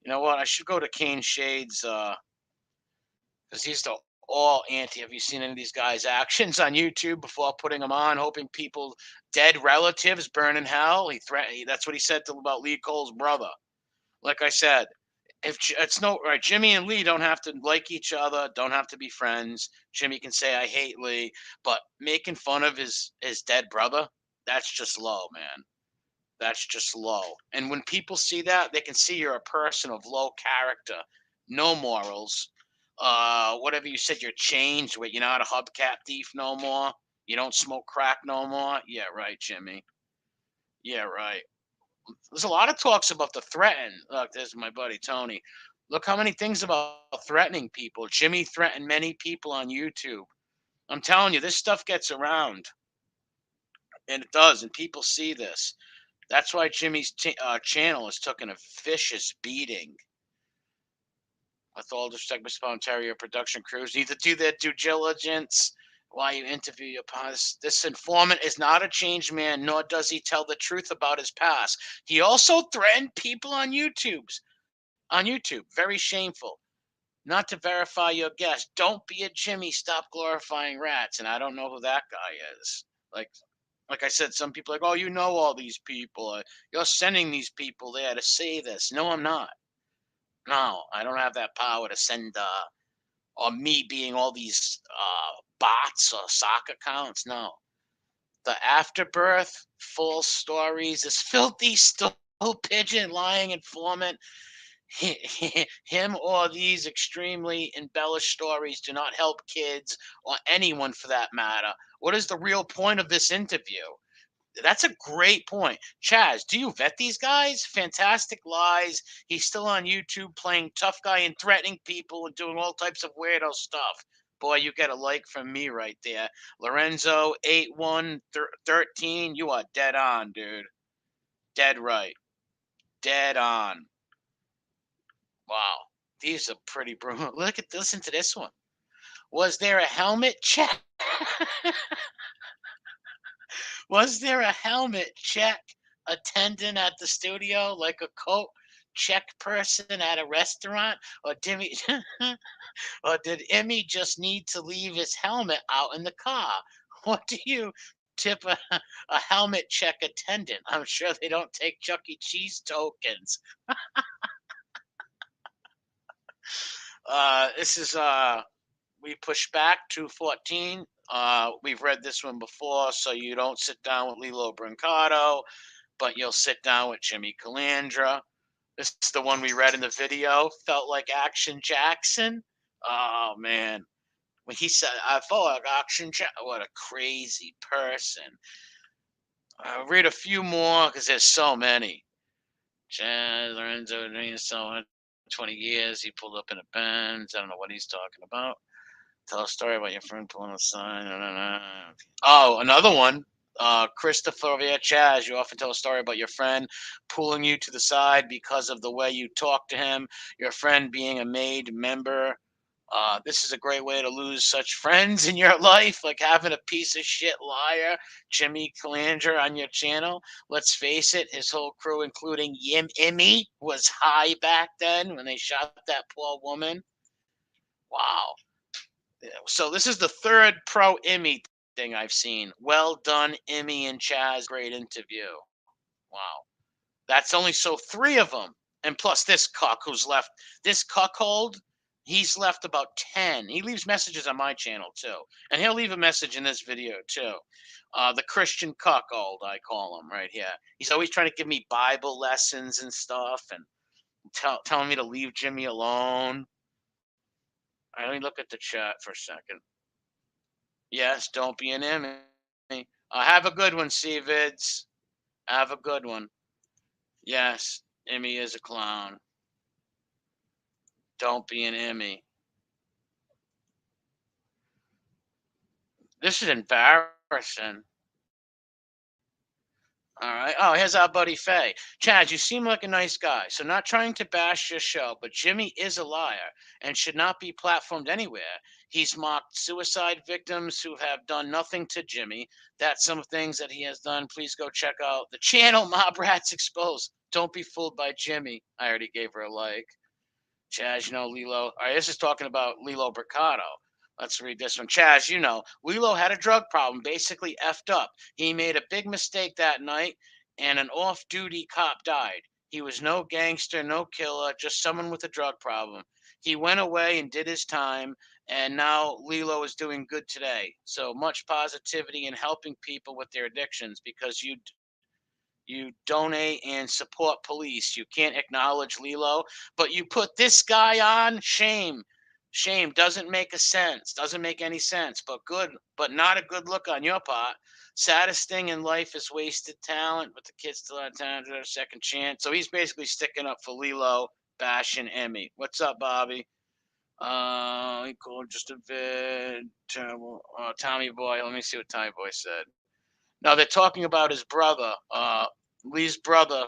You know what? I should go to Kane Shades because he's the all anti. Have you seen any of these guys' actions on YouTube before putting them on, hoping people dead relatives burn in hell? That's what he said about Lee Cole's brother. Like I said, if it's no right, Jimmy and Lee don't have to like each other, don't have to be friends. Jimmy can say I hate Lee, but making fun of his dead brother, that's just low, man. That's just low. And when people see that, they can see you're a person of low character, no morals. Whatever you said, you're changed. Where you're not a hubcap thief no more. You don't smoke crack no more. Yeah, right, Jimmy. Yeah, right. There's a lot of talks about the threaten. Look, there's my buddy Tony. Look how many things about threatening people. Jimmy threatened many people on YouTube. I'm telling you, this stuff gets around, and it does, and people see this. That's why Jimmy's channel has taken a vicious beating. With all respect, Mr. Palminteri, your production crews need to do their due diligence while you interview your past. This informant is not a changed man, nor does he tell the truth about his past. He also threatened people on YouTube. Very shameful. Not to verify your guess. Don't be a Jimmy. Stop glorifying rats. And I don't know who that guy is. Like I said, some people are like, oh, you know all these people. You're sending these people there to say this. No, I'm not. No, I don't have that power to send or me being all these bots or sock accounts. No. The afterbirth, full stories, this filthy stool pigeon lying informant, him or these extremely embellished stories do not help kids or anyone for that matter. What is the real point of this interview? That's a great point. Chazz, do you vet these guys? Fantastic Lies. He's still on YouTube playing tough guy and threatening people and doing all types of weirdo stuff. Boy, you get a like from me right there. Lorenzo 8113, you are dead on, dude. Dead right. Dead on. Wow. These are pretty brutal. Listen to this one. Was there a helmet check? Was there a helmet check attendant at the studio like a coat check person at a restaurant? Or did Emmy just need to leave his helmet out in the car? What do you tip a helmet check attendant? I'm sure they don't take Chuck E. Cheese tokens. This is we push back 214. We've read this one before, so you don't sit down with Lilo Brancato, but you'll sit down with Jimmy Calandra. This is the one we read in the video. Felt like Action Jackson. Oh man, When he said, "I thought auction chat." What a crazy person! I'll read a few more because there's so many. Chaz Lorenzo doing so 20 years. He pulled up in a Benz. I don't know what he's talking about. Tell a story about your friend pulling a sign. Oh, another one. Christopher via Chaz, you often tell a story about your friend pulling you to the side because of the way you talk to him, your friend being a made member. This is a great way to lose such friends in your life, like having a piece of shit liar, Jimmy Calandra, on your channel. Let's face it, his whole crew, including Immy, was high back then when they shot that poor woman. Wow. So this is the third pro Emmy thing I've seen. Well done, Emmy and Chaz. Great interview. Wow. That's only so three of them. And plus this cuck who's left. This cuckold, he's left about 10. He leaves messages on my channel too. And he'll leave a message in this video too. The Christian cuckold, I call him right here. He's always trying to give me Bible lessons and stuff and telling me to leave Jimmy alone. Let me look at the chat for a second. Yes, don't be an enemy. Have a good one, C-Vids. Have a good one. Yes, Emmy is a clown. Don't be an Emmy. This is embarrassing. All right. Oh, here's our buddy Faye. Chaz, you seem like a nice guy, so not trying to bash your show, but Jimmy is a liar and should not be platformed anywhere. He's mocked suicide victims who have done nothing to Jimmy. That's some things that he has done. Please go check out the channel Mob Rats Exposed. Don't be fooled by Jimmy. I already gave her a like. Chaz, you know Lilo. All right, this is talking about Lilo Bricado. Let's read this one. Chaz, you know, Lilo had a drug problem, basically effed up. He made a big mistake that night, and an off-duty cop died. He was no gangster, no killer, just someone with a drug problem. He went away and did his time, and now Lilo is doing good today. So much positivity in helping people with their addictions because you donate and support police. You can't acknowledge Lilo, but you put this guy on. Shame. Shame doesn't make a sense. Doesn't make any sense. But good, but not a good look on your part. Saddest thing in life is wasted talent, but the kids still have time to their second chance. So he's basically sticking up for Lilo, bashing Emmy. What's up, Bobby? Cool. Just a bit terrible. Tommy Boy. Let me see what Tommy Boy said. Now they're talking about his brother. Lee's brother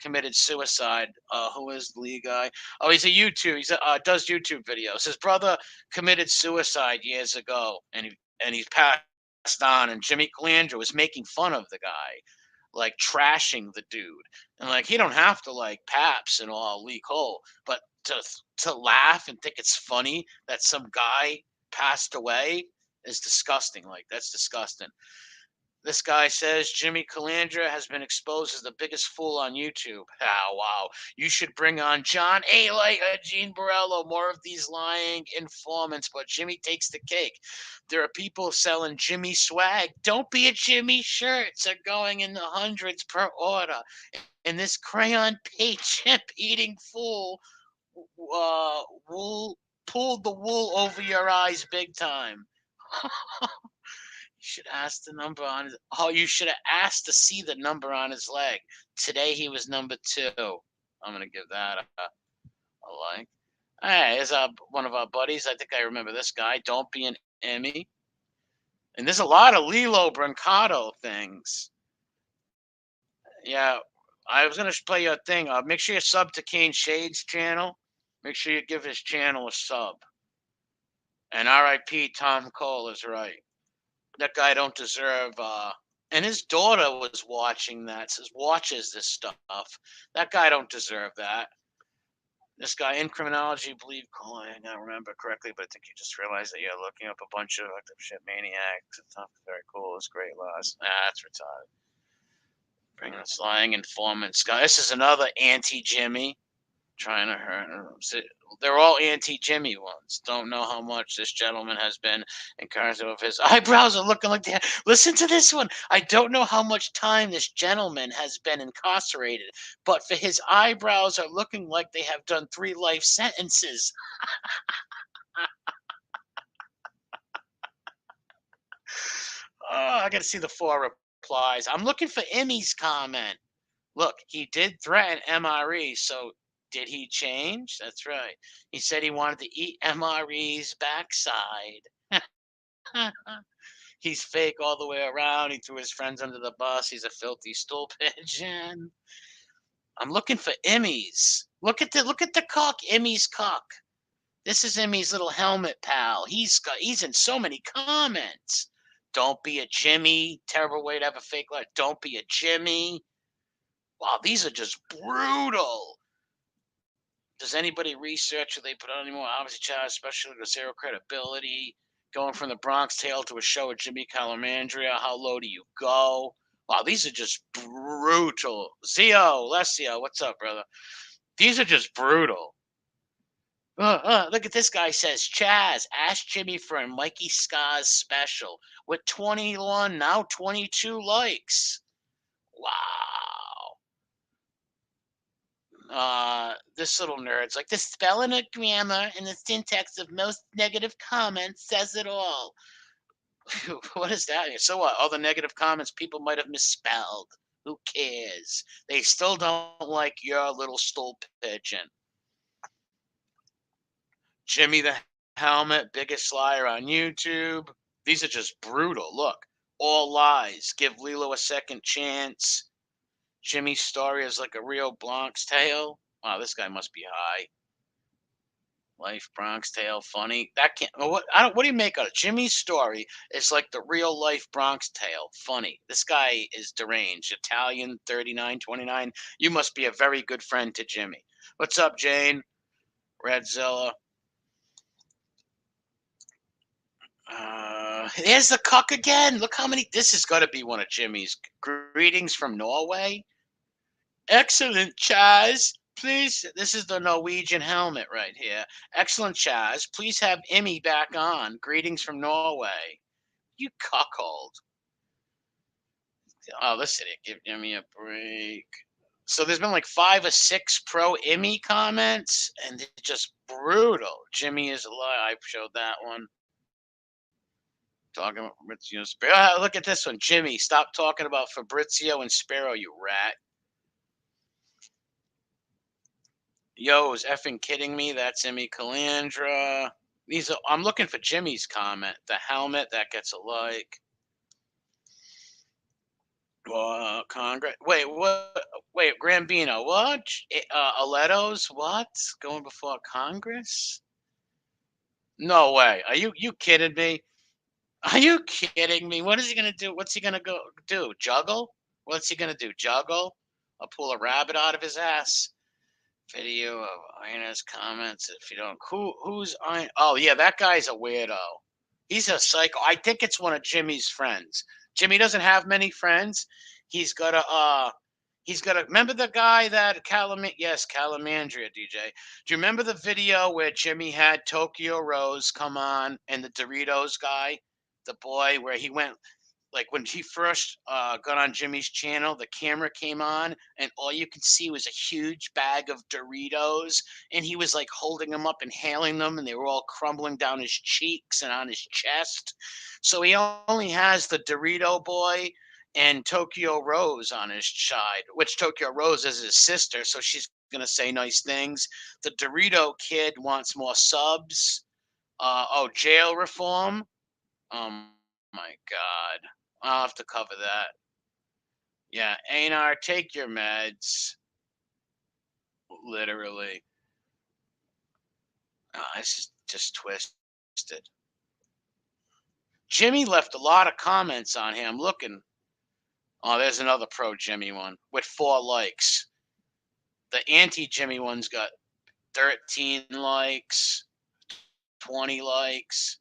committed suicide. Who is the Lee guy? Oh, he's a YouTube. He's does YouTube videos. His brother committed suicide years ago, and he's passed on. And Jimmy Calandra was making fun of the guy, like trashing the dude, and like he don't have to like Paps and all Lee Cole, but to laugh and think it's funny that some guy passed away is disgusting. Like that's disgusting. This guy says Jimmy Calandra has been exposed as the biggest fool on YouTube. Ah, wow. You should bring on John A. Light, Gene Borello, more of these lying informants, but Jimmy takes the cake. There are people selling Jimmy swag. Don't be a Jimmy shirts are going in the hundreds per order. And this crayon paint chip eating fool pulled the wool over your eyes big time. You should ask the number on his. Oh, you should have asked to see the number on his leg. Today he was number 2. I'm gonna give that a like. Hey, here's one of our buddies. I think I remember this guy. Don't be an Emmy. And there's a lot of Lilo Brancato things. Yeah, I was gonna play you a thing. Make sure you sub to Kane Shade's channel. Make sure you give his channel a sub. And R.I.P. Tom Cole is right. That guy don't deserve and his daughter was watching that, says watches this stuff. That guy don't deserve that. This guy in criminology, believe I don't remember correctly, but I think you just realized that you're looking up a bunch of shit maniacs and stuff. Very cool. It's great laws. That's retarded. Bringing us lying informants. This is another anti-Jimmy. Trying to hurt her. They're all anti-Jimmy ones. Don't know how much this gentleman has been incarcerated of his eyebrows are looking like that. Listen to this one. I don't know how much time this gentleman has been incarcerated, but for his eyebrows are looking like they have done 3 life sentences. I got to see the 4 replies. I'm looking for Emmy's comment. Look, he did threaten MRE, so did he change? That's right. He said he wanted to eat MRE's backside. He's fake all the way around. He threw his friends under the bus. He's a filthy stool pigeon. I'm looking for Emmy's. Look at the cock, Emmy's cock. This is Emmy's little helmet pal. He's in so many comments. Don't be a Jimmy. Terrible way to have a fake life. Don't be a Jimmy. Wow, these are just brutal. Does anybody research who they put on anymore? Obviously, Chazz, especially with zero credibility. Going from the Bronx Tale to a show with Jimmy Calandra. How low do you go? Wow, these are just brutal. Zio, Lesio, what's up, brother? These are just brutal. Look at this guy says, Chazz, ask Jimmy for a Mikey Scars special with 21, now 22 likes. Wow. This little nerd's like, the spelling and grammar and the syntax of most negative comments says it all. What is that? So what? All the negative comments people might have misspelled. Who cares? They still don't like your little stool pigeon. Jimmy the Helmet, biggest liar on YouTube. These are just brutal. Look, all lies. Give Lilo a second chance. Jimmy's story is like a real Bronx Tale. Wow, this guy must be high. Life Bronx Tale, funny. That can't. What do you make of it? Jimmy's story is like the real life Bronx Tale, funny. This guy is deranged. Italian, 3929. You must be a very good friend to Jimmy. What's up, Jane? Redzilla. There's the cuck again. Look how many. This has got to be one of Jimmy's. Greetings from Norway. Excellent, Chazz. Please, this is the Norwegian helmet right here. Excellent, Chazz. Please have Emmy back on. Greetings from Norway. You cuckold. Oh, listen, give Jimmy a break. So there's been like 5 or 6 pro Emmy comments, and they're just brutal. Jimmy is alive. I showed that one. Talking about Fabrizio and Sparrow. Look at this one. Jimmy, stop talking about Fabrizio and Sparrow, you rat. Yo, is effing kidding me? That's Jimmy Calandra. I'm looking for Jimmy's comment. The helmet, that gets a like. Congress. Wait, what? Wait, Grambino, what? Aleto's, what? Going before Congress? No way. Are you kidding me? Are you kidding me? What is he gonna do? What's he gonna go do? Juggle? What's he gonna do? Juggle? I'll pull a rabbit out of his ass. Video of Ina's comments. If you don't, who's Ina? Oh yeah, that guy's a weirdo. He's a psycho. I think it's one of Jimmy's friends. Jimmy doesn't have many friends. He's got a remember the guy that Calamandria DJ. Do you remember the video where Jimmy had Tokyo Rose come on and the Doritos guy, the boy, where he went like when he first got on Jimmy's channel, the camera came on and all you could see was a huge bag of Doritos, and he was like holding them up, inhaling them, and they were all crumbling down his cheeks and on his chest. So he only has the Dorito boy and Tokyo Rose on his side, which Tokyo Rose is his sister, so she's gonna say nice things. The Dorito kid wants more subs. Jail reform. My God. I'll have to cover that. Yeah, Einar, take your meds. Literally. It's just twisted. Jimmy left a lot of comments on him. Looking. Oh, there's another pro Jimmy one with 4 likes. The anti-Jimmy one's got 13 likes, 20 likes.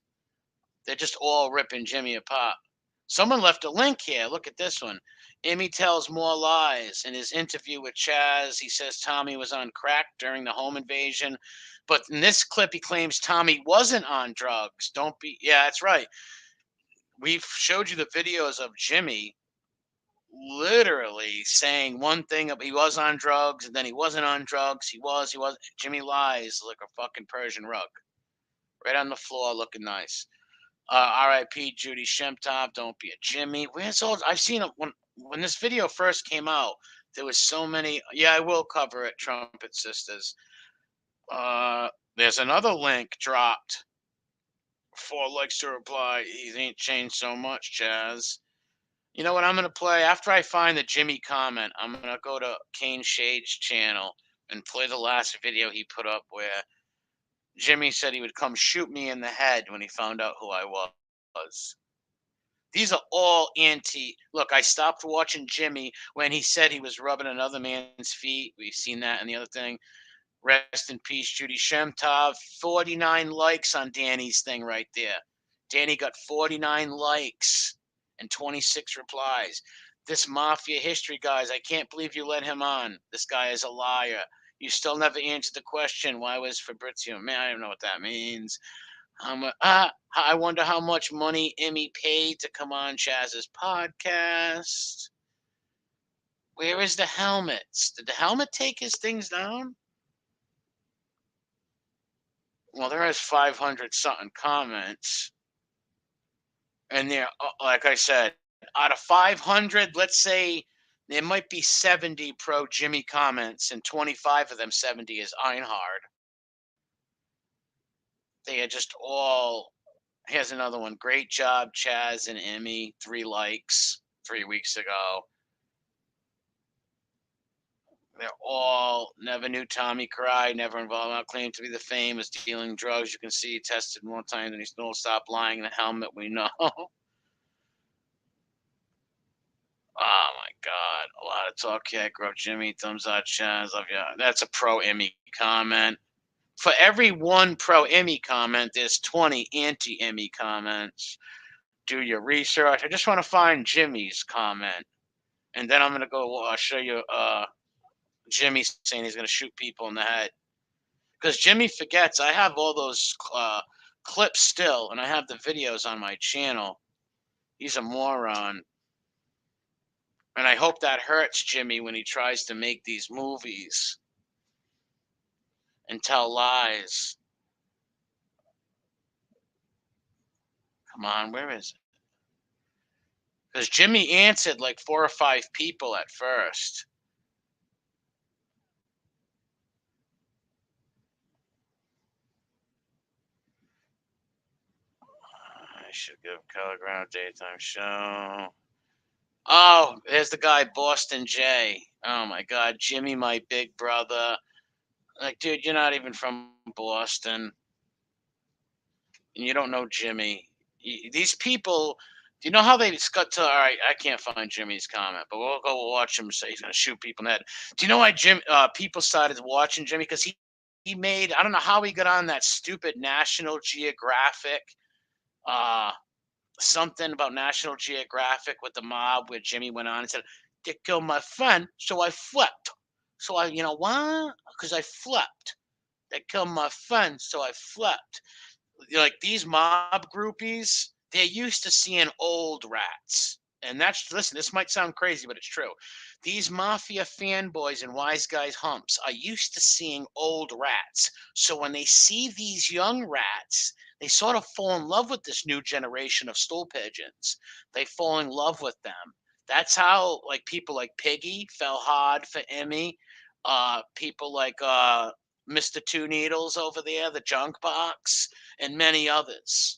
They're just all ripping Jimmy apart. Someone left a link here. Look at this one. Emmy tells more lies. In his interview with Chazz, he says Tommy was on crack during the home invasion. But in this clip, he claims Tommy wasn't on drugs. Yeah, that's right. We've showed you the videos of Jimmy literally saying one thing. He was on drugs, and then he wasn't on drugs. He was. Jimmy lies like a fucking Persian rug. Right on the floor looking nice. R.I.P. Judy Shemtop. Don't be a Jimmy. Where's all? I've seen it when this video first came out. There was so many. Yeah, I will cover it. Trumpet Sisters. Uh, there's another link dropped. 4 likes to reply. He ain't changed so much, Chazz. You know what I'm gonna play after I find the Jimmy comment? I'm gonna go to Kane Shade's channel and play the last video he put up where Jimmy said he would come shoot me in the head when he found out who I was. These are all anti. Look, I stopped watching Jimmy when he said he was rubbing another man's feet. We've seen that in the other thing. Rest in peace, Judy Shemtov. 49 likes on Danny's thing right there. Danny got 49 likes and 26 replies. This mafia history, guys, I can't believe you let him on. This guy is a liar. You still never answered the question. Why was Fabrizio? Man, I don't know what that means. I wonder how much money Emmy paid to come on Chazz's podcast. Where is the helmets? Did the helmet take his things down? Well, there is 500 something comments. And there, like I said, out of 500, let's say there might be 70 pro Jimmy comments, and 25 of them 70 is Einhard. They are just all. Here's another one. Great job, Chazz and Emmy. 3 likes 3 weeks ago. They're all never knew Tommy cried, never involved, not claimed to be the famous dealing drugs. You can see he tested more times than he still stopped lying in the helmet. We know. Oh my God. A lot of talk here. Grew up Jimmy. Thumbs up, Chaz. Love you. That's a pro Emmy comment. For every one pro Emmy comment, there's 20 anti Emmy comments. Do your research. I just want to find Jimmy's comment. And then I'm going to go show you Jimmy saying he's going to shoot people in the head. Because Jimmy forgets. I have all those clips still, and I have the videos on my channel. He's a moron. And I hope that hurts Jimmy when he tries to make these movies and tell lies. Come on, where is it? Because Jimmy answered like 4 or 5 people at first. I should give Color Ground daytime show. Oh, there's the guy, Boston J. Oh my God, Jimmy, my big brother. Like, dude, you're not even from Boston, and you don't know Jimmy. These people, do you know how they got to? All right, I can't find Jimmy's comment, but we'll go watch him say he's gonna shoot people in the head. Do you know why people started watching Jimmy? Because he made, I don't know how he got on that stupid National Geographic something about National Geographic with the mob where Jimmy went on and said, "They killed my friend, so I flipped. So I, you know what? Because I flipped. They killed my friend, so I flipped." Like these mob groupies, they're used to seeing old rats. And that's, listen, this might sound crazy, but it's true. These mafia fanboys and wise guys humps are used to seeing old rats. So when they see these young rats, they sort of fall in love with this new generation of stool pigeons. They fall in love with them. That's how like people like Piggy fell hard for Emmy. People like Mr. Two Needles over there, the junk box, and many others.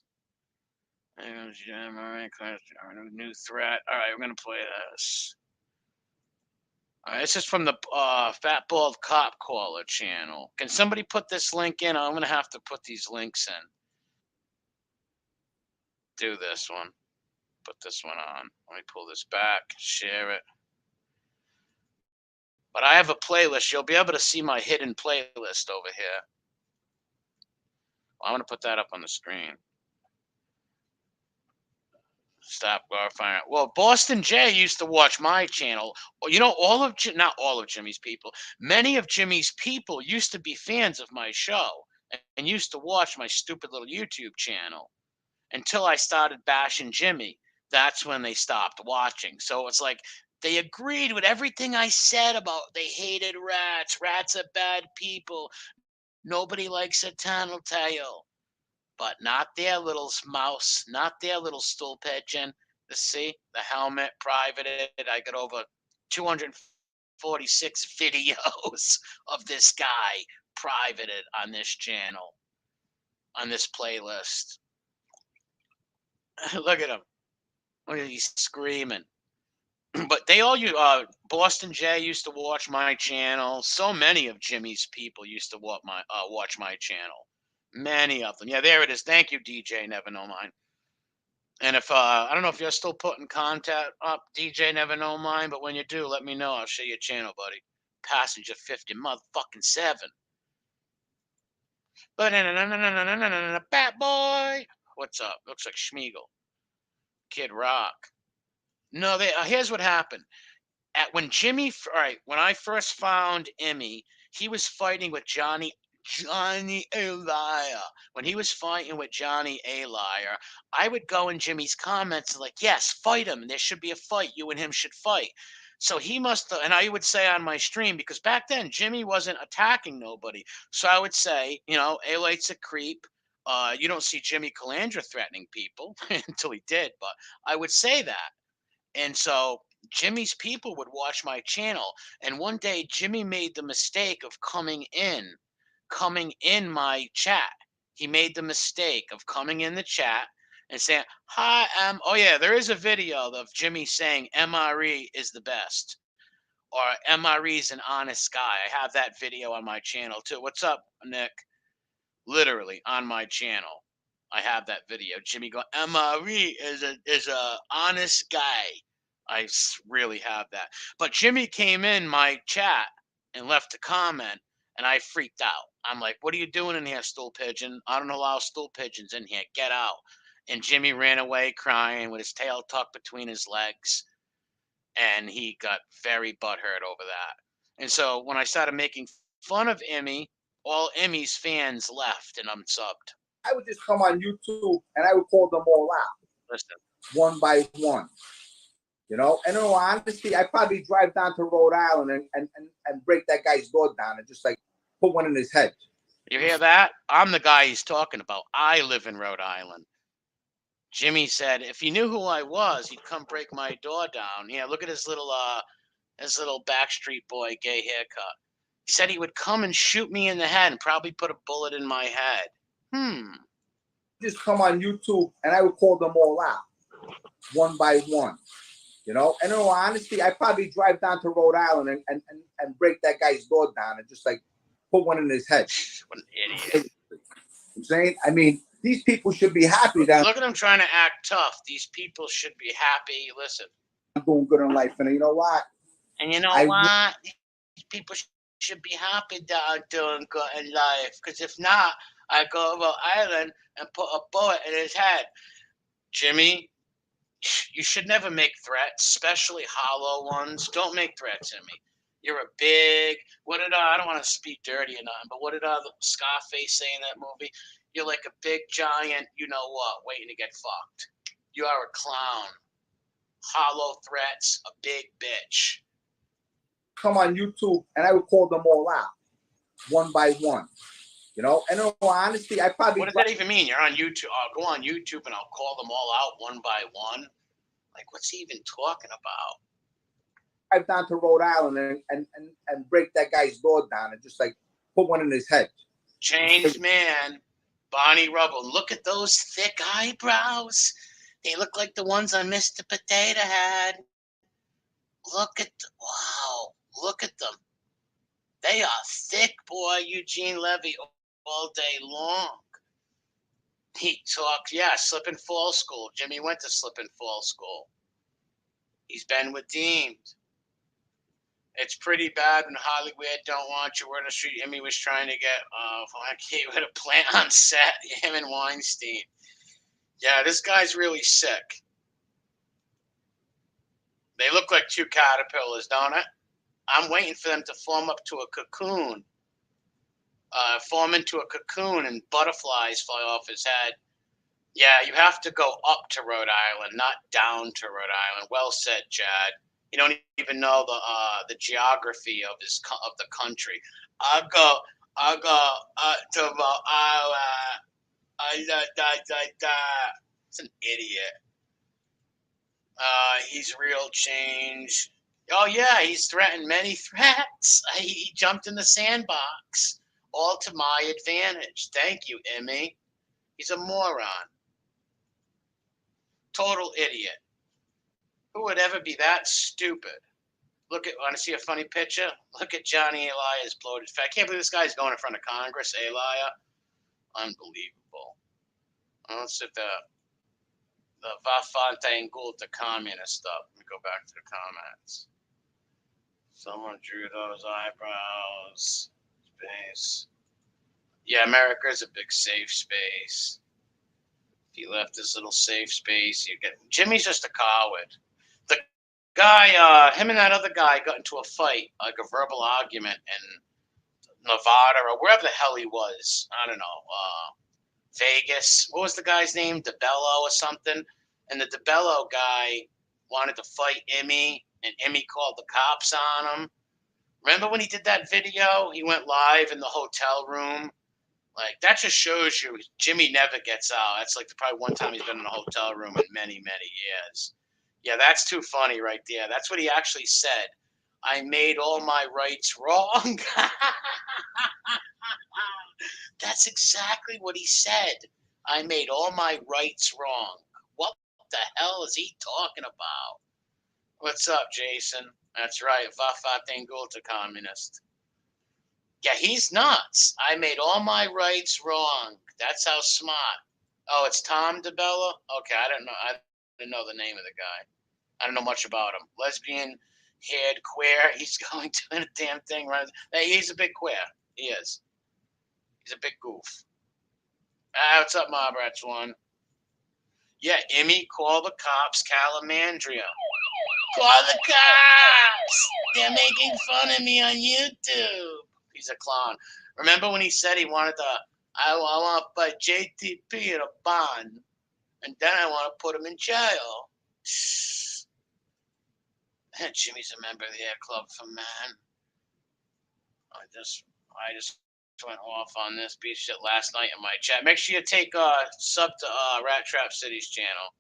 New threat. All right, we're gonna play this. All right, this is from the Fat Bald Cop Caller channel. Can somebody put this link in? I'm gonna have to put these links in. Do this one. Put this one on. Let me pull this back. Share it. But I have a playlist. You'll be able to see my hidden playlist over here. I'm gonna put that up on the screen. Stop glorifying it. Well, Boston J used to watch my channel. You know, not all of Jimmy's people, many of Jimmy's people used to be fans of my show and used to watch my stupid little YouTube channel until I started bashing Jimmy. That's when they stopped watching. So it's like they agreed with everything I said about they hated rats. Rats are bad people. Nobody likes a tattletale. but not their little mouse, not their little stool pigeon. See, the helmet privated. I got over 246 videos of this guy privated on this channel, on this playlist. Look at him. Look at he's screaming. But they all Boston Jay used to watch my channel. So many of Jimmy's people used to watch my channel. Many of them. Yeah, there it is. Thank you, DJ Never Know Mine. And if I don't know if you're still putting content up, DJ Never Know Mine, but when you do, let me know. I'll share your channel, buddy. Passenger 50 motherfucking 7. But Bat Boy. What's up? Looks like Schmiegel. Kid Rock. No, here's what happened. When I first found Emmy, he was fighting with Johnny A. Liar. When he was fighting with Johnny A. Liar, I would go in Jimmy's comments like, yes, fight him. There should be a fight. You and him should fight. So he must have, and I would say on my stream, because back then Jimmy wasn't attacking nobody. So I would say, A-Light's a creep. You don't see Jimmy Calandra threatening people until he did, but I would say that. And so Jimmy's people would watch my channel. And one day Jimmy made the mistake of coming in my chat. He made the mistake of coming in the chat and saying, hi, oh yeah, there is a video of Jimmy saying MRE is the best. Or MRE is an honest guy. I have that video on my channel too. What's up, Nick? Literally on my channel. I have that video. Jimmy go, MRE is a honest guy. I really have that. But Jimmy came in my chat and left a comment, and I freaked out. I'm like, what are you doing in here, stool pigeon? I don't allow stool pigeons in here. Get out. And Jimmy ran away crying with his tail tucked between his legs. And he got very butthurt over that. And so when I started making fun of Emmy, all Emmy's fans left and unsubbed. I would just come on YouTube and I would call them all out. Listen. One by one. And in all honesty, I'd probably drive down to Rhode Island and break that guy's door down and just like put one in his head. You hear that? I'm the guy he's talking about. I live in Rhode Island. Jimmy said if he knew who I was, he'd come break my door down. Yeah, look at his little Backstreet Boy gay haircut. He said he would come and shoot me in the head and probably put a bullet in my head. Just come on YouTube and I would call them all out. One by one. And in all honesty, I'd probably drive down to Rhode Island and break that guy's door down and just like put one in his head. What an idiot. I'm saying, I mean, these people should be happy that look at them trying to act tough. These people should be happy. Listen, I'm doing good in life, and you know what? And you know what? These people should be happy that I'm doing good in life. Because if not, I go over Island and put a bullet in his head. Jimmy, you should never make threats, especially hollow ones. Don't make threats at me. You're a big, I don't want to speak dirty or nothing, but what did Scarface say in that movie? You're like a big giant, you know what, waiting to get fucked. You are a clown. Hollow threats, a big bitch. Come on YouTube and I would call them all out. One by one. And in all honesty, I probably... What does that even mean? You're on YouTube. I'll go on YouTube and I'll call them all out one by one. Like, what's he even talking about? Drive down to Rhode Island and break that guy's door down and just like put one in his head. Changed man. Bonnie Rubble. Look at those thick eyebrows. They look like the ones on Mr. Potato Head. Look at them. They are thick, boy. Eugene Levy all day long. He talks, slip and fall school. Jimmy went to slip and fall school. He's been redeemed. It's pretty bad when Hollywood don't want you. Word on the street, Emmy was trying to get with a plant on set. Him and Weinstein. Yeah, this guy's really sick. They look like two caterpillars, don't it? I'm waiting for them to form up to a cocoon. Form into a cocoon and butterflies fly off his head. Yeah, you have to go up to Rhode Island, not down to Rhode Island. Well said, Chad. You don't even know the geography of the country. I go to Rhode Island. It's an idiot. He's real change. Oh, yeah, he's threatened many threats. He jumped in the sandbox, all to my advantage. Thank you, Emmy. He's a moron. Total idiot. Who would ever be that stupid? Want to see a funny picture? Look at Johnny Elia's bloated fat. I can't believe this guy's going in front of Congress, Elia. Unbelievable. Let's sit there. The Vafante Gulta communist stuff. Let me go back to the comments. Someone drew those eyebrows. Space. Yeah, America is a big safe space. If you left this little safe space, you get. Jimmy's just a coward. The guy, him and that other guy got into a fight, like a verbal argument in Nevada or wherever the hell he was. I don't know. Vegas. What was the guy's name? DeBello or something? And the DeBello guy wanted to fight Emmy, and Emmy called the cops on him. Remember when he did that video? He went live in the hotel room. Like, that just shows you Jimmy never gets out. That's like probably one time he's been in a hotel room in many, many years. Yeah, that's too funny right there. That's what he actually said. I made all my rights wrong. That's exactly what he said. I made all my rights wrong. What the hell is he talking about? What's up, Jason? That's right. Vafatengulta communist. Yeah, he's nuts. I made all my rights wrong. That's how smart. Oh, it's Tom DeBella? Okay, I didn't know the name of the guy. I don't know much about him. Lesbian, haired, queer. He's going to a damn thing. Right? Hey, he's a big queer. He is. He's a big goof. What's up, Mob Rats One? Yeah, Emmy, call the cops, Calamandria. Call the cops! They're making fun of me on YouTube. He's a clown. Remember when he said he wanted to, I want to fight JTP in a bond, and then I want to put him in jail. Jimmy's a member of the Air Club for Men. I just went off on this piece of shit last night in my chat. Make sure you take sub to Rat Trap City's channel.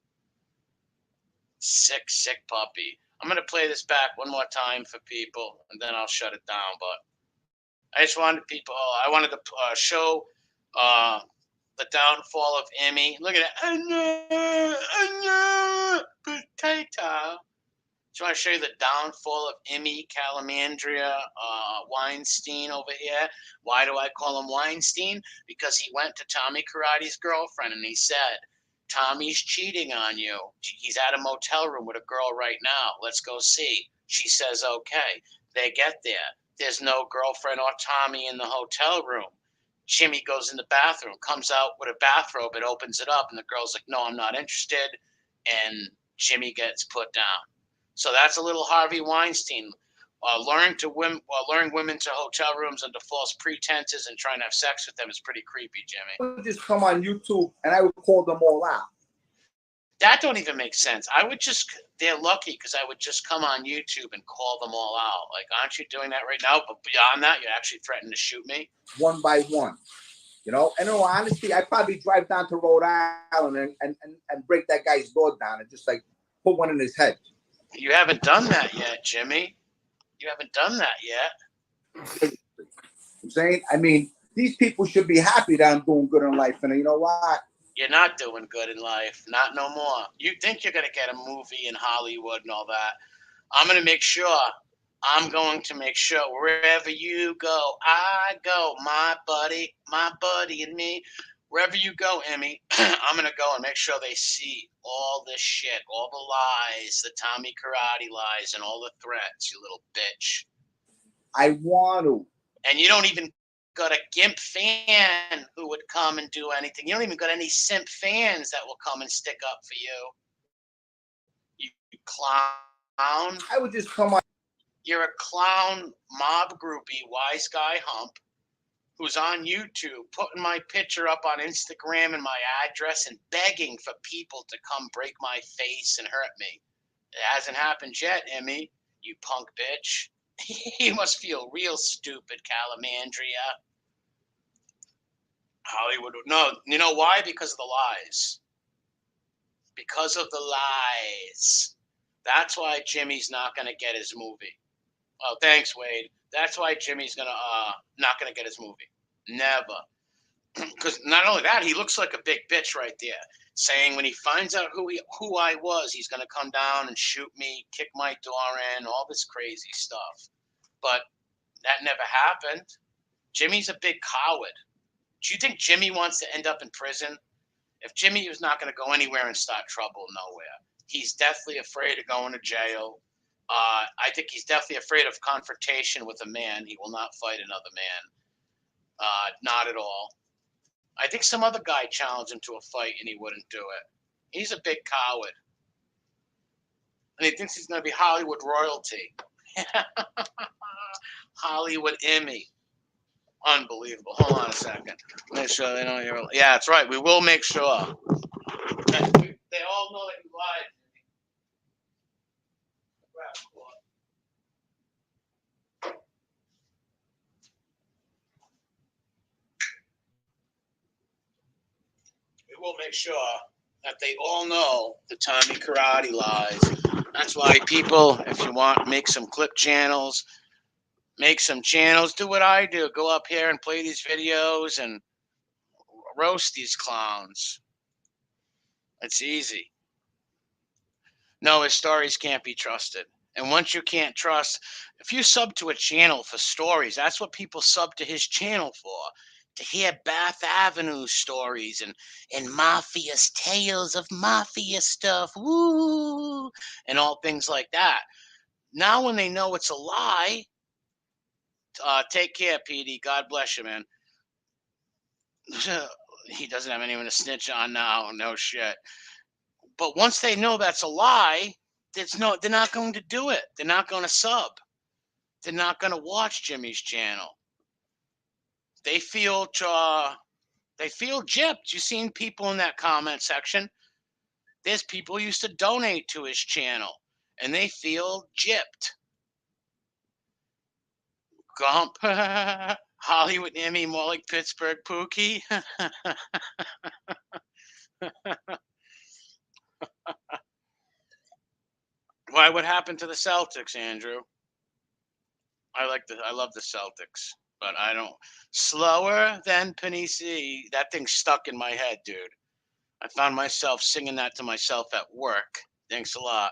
Sick puppy. I'm gonna play this back one more time for people, and then I'll shut it down. But I just wanted people. I wanted to show the downfall of Emmy. Look at it. Potato. Just want to show you the downfall of Emmy Calamandria Weinstein over here. Why do I call him Weinstein? Because he went to Tommy Karate's girlfriend and he said, Tommy's cheating on you. He's at a motel room with a girl right now. Let's go see. She says, okay. They get there. There's no girlfriend or Tommy in the hotel room. Jimmy goes in the bathroom, comes out with a bathrobe and opens it up. And the girl's like, no, I'm not interested. And Jimmy gets put down. So that's a little Harvey Weinstein. Luring women to hotel rooms under false pretenses and trying to have sex with them is pretty creepy, Jimmy. I would just come on YouTube and I would call them all out. That don't even make sense. They're lucky because I would just come on YouTube and call them all out. Like, aren't you doing that right now? But beyond that, you're actually threatening to shoot me? One by one. You know, and in all honesty, I'd probably drive down to Rhode Island and break that guy's door down and just like put one in his head. You haven't done that yet, Jimmy. You haven't done that yet. I'm saying, I mean, these people should be happy that I'm doing good in life. And you know what? You're not doing good in life. Not no more. You think you're going to get a movie in Hollywood and all that. I'm going to make sure wherever you go, I go. My buddy and me. Wherever you go, Emmy, I'm going to go and make sure they see all this shit, all the lies, the Tommy Karate lies, and all the threats, you little bitch. I want to. And you don't even got a GIMP fan who would come and do anything. You don't even got any simp fans that will come and stick up for you. You clown. I would just come on. You're a clown mob groupie, wise guy hump, who's on YouTube putting my picture up on Instagram and my address and begging for people to come break my face and hurt me. It hasn't happened yet, Emmy, you punk bitch. You must feel real stupid, Calamandria. Hollywood. No, you know why? Because of the lies. Because of the lies. That's why Jimmy's not going to get his movie. Oh, thanks, Wade. That's why Jimmy's gonna not gonna get his movie. Never. Because not only that, he looks like a big bitch right there, saying when he finds out who I was, he's gonna come down and shoot me, kick my door in, all this crazy stuff. But that never happened. Jimmy's a big coward. Do you think Jimmy wants to end up in prison? If Jimmy was not going to go anywhere and start trouble nowhere, he's definitely afraid of going to jail. I think he's definitely afraid of confrontation with a man. He will not fight another man. Not at all. I think some other guy challenged him to a fight and he wouldn't do it. He's a big coward. And he thinks he's going to be Hollywood royalty. Hollywood Emmy. Unbelievable. Hold on a second. Make sure they know you're. Yeah, that's right. We will make sure. They all know that you lied. We will make sure that they all know the Tommy Karate lies. That's why people, if you want, make some clip channels, make some channels, do what I do. Go up here and play these videos and roast these clowns. It's easy. No, his stories can't be trusted. And once you can't trust, if you sub to a channel for stories, that's what people sub to his channel for. To hear Bath Avenue stories and mafia's tales of mafia stuff, woo, and all things like that. Now when they know it's a lie, take care, PD. God bless you, man. He doesn't have anyone to snitch on now. No shit. But once they know that's a lie, they're not going to do it. They're not going to sub. They're not going to watch Jimmy's channel. They feel gypped. You seen people in that comment section? There's people who used to donate to his channel, and they feel gypped. Gump. Hollywood Emmy, more like Pittsburgh Pookie. Why? What happened to the Celtics, Andrew? I love the Celtics, but I don't. Slower than Panisi. That thing stuck in my head, dude. I found myself singing that to myself at work. Thanks a lot.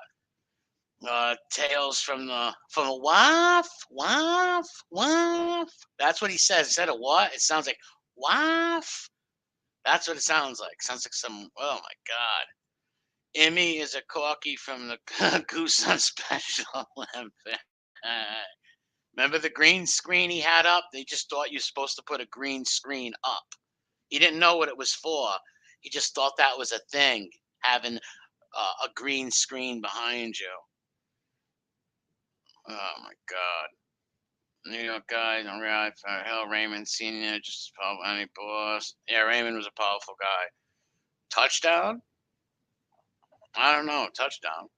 Tales from the waff, waff, waff. That's what he says. Instead of what? It sounds like waff. That's what it sounds like. Sounds like some. Oh my god. Emmy is a corky from the Goose on Special Olympics. Remember the green screen he had up? They just thought you're supposed to put a green screen up. He didn't know what it was for. He just thought that was a thing, having a green screen behind you. Oh my God. New York guy, don't realize hell, Raymond Sr. just powerful any boss. Yeah, Raymond was a powerful guy. Touchdown? I don't know. Touchdown.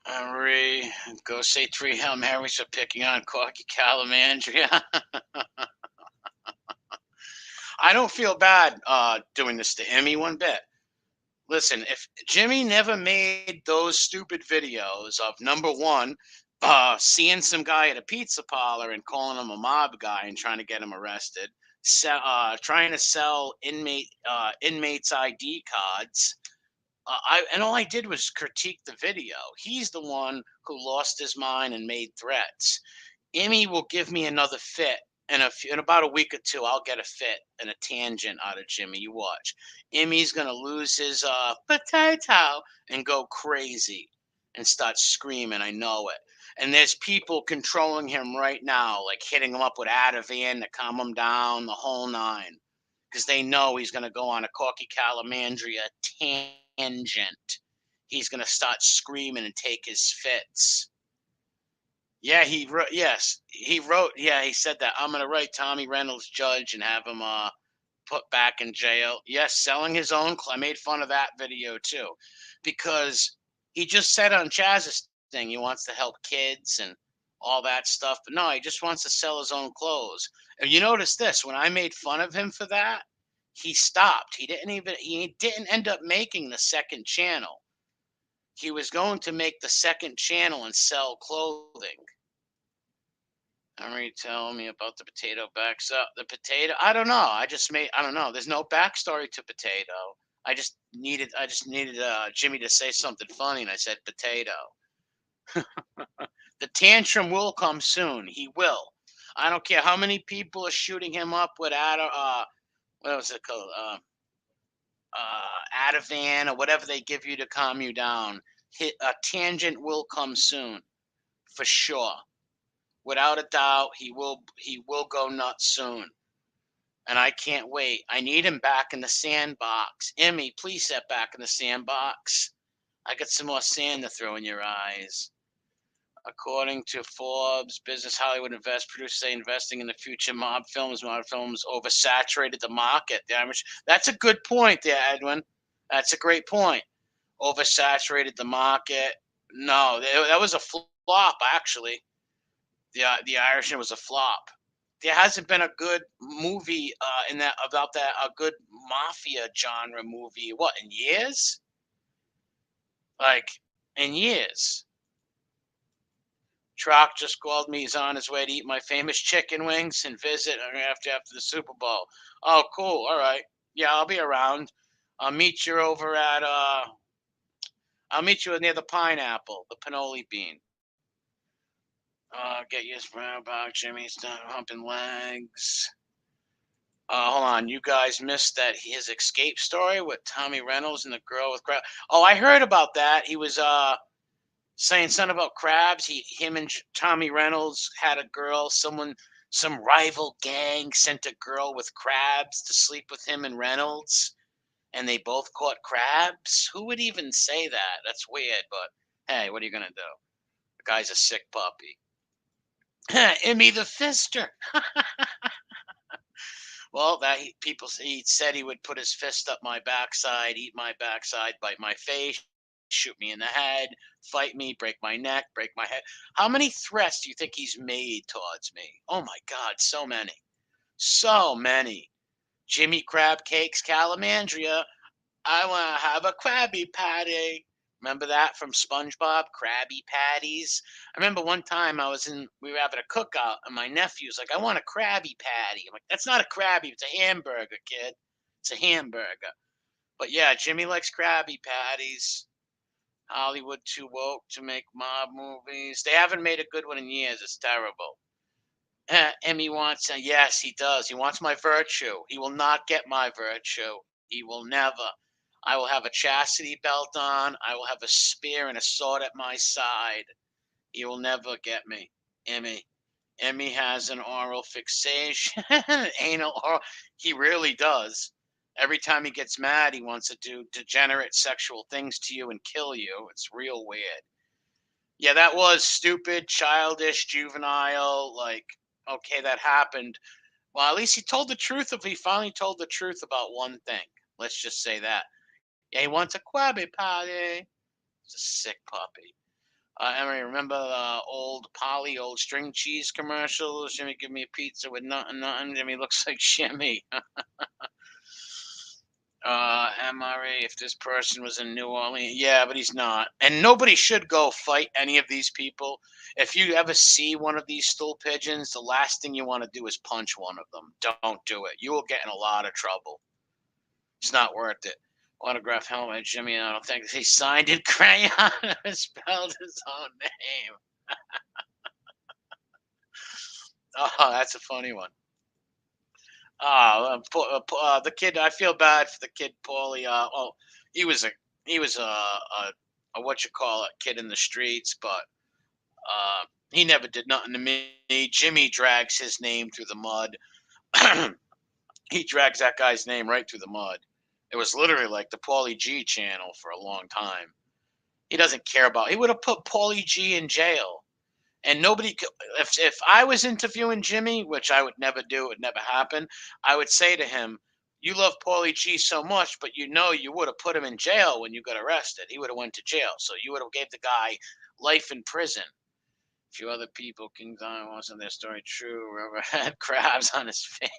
Henry, go say 3 Hail Marys for picking on Corky Calamandria. I don't feel bad doing this to Emmy one bit. Listen, if Jimmy never made those stupid videos of, number one, seeing some guy at a pizza parlor and calling him a mob guy and trying to get him arrested, trying to sell inmates' ID cards, and all I did was critique the video. He's the one who lost his mind and made threats. Emmy will give me another fit. And in about a week or two, I'll get a fit and a tangent out of Jimmy. You watch. Emmy's going to lose his potato and go crazy and start screaming. I know it. And there's people controlling him right now, like hitting him up with Ativan to calm him down, the whole nine. Because they know he's going to go on a Corky Calamandria tangent. He's going to start screaming and take his fits. Yeah, he wrote. Yes, he wrote. Yeah, he said that. I'm going to write Tommy Reynolds judge and have him put back in jail. Yes, selling his own. I made fun of that video too, because he just said on Chazz's thing he wants to help kids and all that stuff. But no, he just wants to sell his own clothes. And you notice this, when I made fun of him for that, he stopped. He didn't end up making the second channel. He was going to make the second channel and sell clothing. Tell me about the potato backs up. The potato, I don't know. I don't know. There's no backstory to potato. I just needed Jimmy to say something funny, and I said potato. The tantrum will come soon. He will. I don't care how many people are shooting him up with what was it called? Ativan or whatever they give you to calm you down. A tangent will come soon, for sure. Without a doubt, he will go nuts soon. And I can't wait. I need him back in the sandbox. Emmy, please step back in the sandbox. I got some more sand to throw in your eyes. According to Forbes, Business Hollywood Invest, producers say investing in the future mob films oversaturated the market. That's a good point there, Edwin. That's a great point. Oversaturated the market. No, that was a flop, actually. The Irishman was a flop. There hasn't been a good movie a good mafia genre movie. What, in years? Like, in years. Trock just called me. He's on his way to eat my famous chicken wings and visit after the Super Bowl. Oh, cool. All right. Yeah, I'll be around. I'll meet you over at I'll meet you near the pineapple, the Pinoli bean. Get your brown box, Jimmy's done humping legs. Hold on, you guys missed his escape story with Tommy Reynolds and the girl with crabs. Oh, I heard about that. He was saying something about crabs. Him and Tommy Reynolds had a girl. Some rival gang sent a girl with crabs to sleep with him and Reynolds, and they both caught crabs. Who would even say that? That's weird, but hey, what are you gonna do? The guy's a sick puppy. Emmy the Fister. Well, he said he would put his fist up my backside, eat my backside, bite my face, shoot me in the head, fight me, break my neck, break my head. How many threats do you think he's made towards me? Oh my God, so many. So many. Jimmy Crab Cakes Calamandria. I want to have a Krabby Patty. Remember that from SpongeBob? Krabby Patties. I remember one time we were having a cookout, and my nephew's like, I want a Krabby Patty. I'm like, that's not a Krabby, it's a hamburger, kid. It's a hamburger. But yeah, Jimmy likes Krabby Patties. Hollywood too woke to make mob movies. They haven't made a good one in years. It's terrible. Emmy wants, yes, he does. He wants my virtue. He will not get my virtue. He will never. I will have a chastity belt on. I will have a spear and a sword at my side. He will never get me. Emmy. Emmy has an oral fixation. Anal oral. He really does. Every time he gets mad, he wants to do degenerate sexual things to you and kill you. It's real weird. Yeah, that was stupid, childish, juvenile. Like, okay, that happened. Well, at least he finally told the truth about one thing. Let's just say that. Yeah, he wants a Krabby Patty. He's a sick puppy. Emery, remember old string cheese commercials? Jimmy, give me a pizza with nothing. Jimmy looks like Jimmy. Emery, if this person was in New Orleans, yeah, but he's not. And nobody should go fight any of these people. If you ever see one of these stool pigeons, the last thing you want to do is punch one of them. Don't do it. You will get in a lot of trouble. It's not worth it. Autograph helmet, Jimmy. I don't think he signed in crayon and spelled his own name. Oh, that's a funny one. The kid. I feel bad for the kid, Paulie. He was a what you call it, kid in the streets, but he never did nothing to me. Jimmy drags his name through the mud. He drags that guy's name right through the mud. It was literally like the Paulie G channel for a long time. He doesn't care about. He would have put Paulie G in jail, and nobody could. If I was interviewing Jimmy, which I would never do, it would never happen. I would say to him, "You love Paulie G so much, but you would have put him in jail when you got arrested. He would have went to jail, so you would have gave the guy life in prison. A few other people, King Zion wasn't their story true. Whoever had crabs on his face.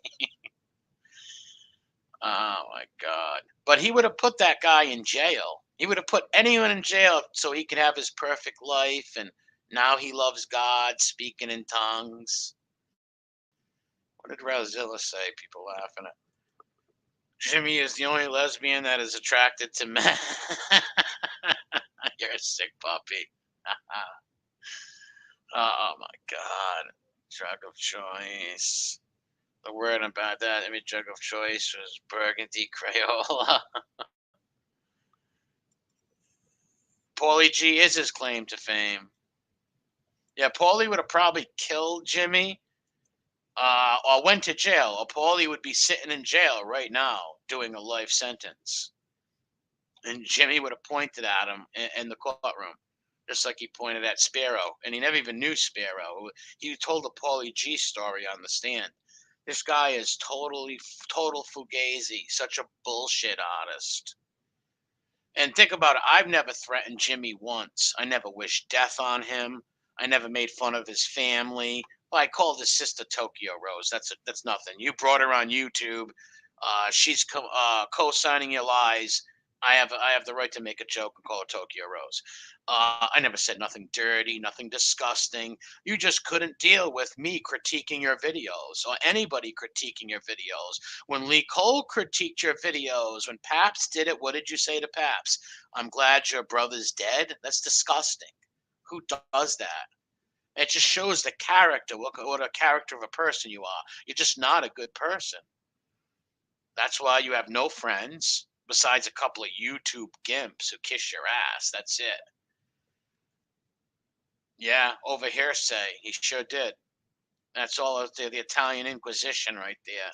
Oh my God. But he would have put that guy in jail. He would have put anyone in jail so he could have his perfect life. And now he loves God, speaking in tongues. What did Razilla say? People laughing at. Jimmy is the only lesbian that is attracted to men. You're a sick puppy. Oh my God. Drug of choice. The word about that image drug of choice was burgundy Crayola. Paulie G is his claim to fame. Yeah, Paulie would have probably killed Jimmy or went to jail. Or Paulie would be sitting in jail right now doing a life sentence. And Jimmy would have pointed at him in the courtroom, just like he pointed at Sparrow. And he never even knew Sparrow. He told the Paulie G story on the stand. This guy is total fugazi, such a bullshit artist. And think about it. I've never threatened Jimmy once. I never wished death on him. I never made fun of his family. Well, I called his sister Tokyo Rose. That's nothing. You brought her on YouTube. She's co-signing your lies. I have the right to make a joke and call her Tokyo Rose. I never said nothing dirty, nothing disgusting. You just couldn't deal with me critiquing your videos or anybody critiquing your videos. When Lee Cole critiqued your videos, when Paps did it, what did you say to Paps? I'm glad your brother's dead. That's disgusting. Who does that? It just shows the character, what a character of a person you are. You're just not a good person. That's why you have no friends besides a couple of YouTube gimps who kiss your ass. That's it. Yeah, over hearsay. He sure did. That's all the Italian Inquisition right there.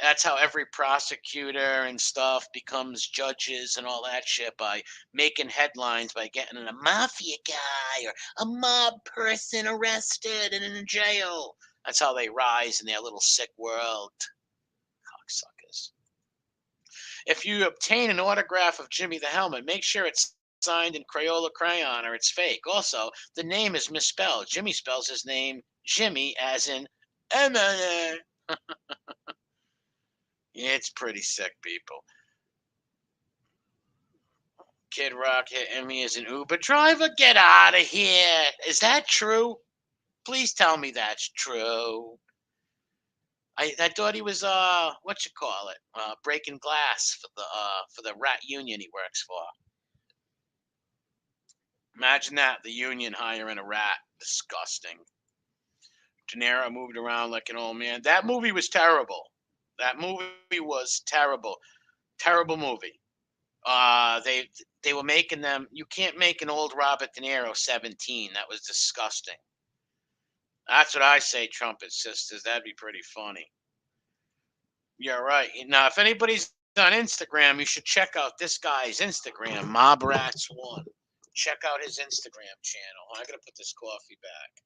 That's how every prosecutor and stuff becomes judges and all that shit, by making headlines, by getting a mafia guy or a mob person arrested and in jail. That's how they rise in their little sick world. Cocksuckers. If you obtain an autograph of Jimmy the Helmet, make sure it's signed in Crayola crayon or it's fake. Also, the name is misspelled. Jimmy spells his name Jimmy as in Emma. It's pretty sick, people. Kid Rock hit me as an Uber driver. Get out of here. Is that true? Please tell me that's true. I thought he was breaking glass for the rat union he works for. Imagine that, the union hiring a rat. Disgusting. De Niro moved around like an old man. That movie was terrible. That movie was terrible. Terrible movie. They were making them. You can't make an old Robert De Niro 17. That was disgusting. That's what I say, Trumpet Sisters. That'd be pretty funny. You're right. Now, if anybody's on Instagram, you should check out this guy's Instagram, MobRats1. Check out his Instagram channel. I gotta put this coffee back.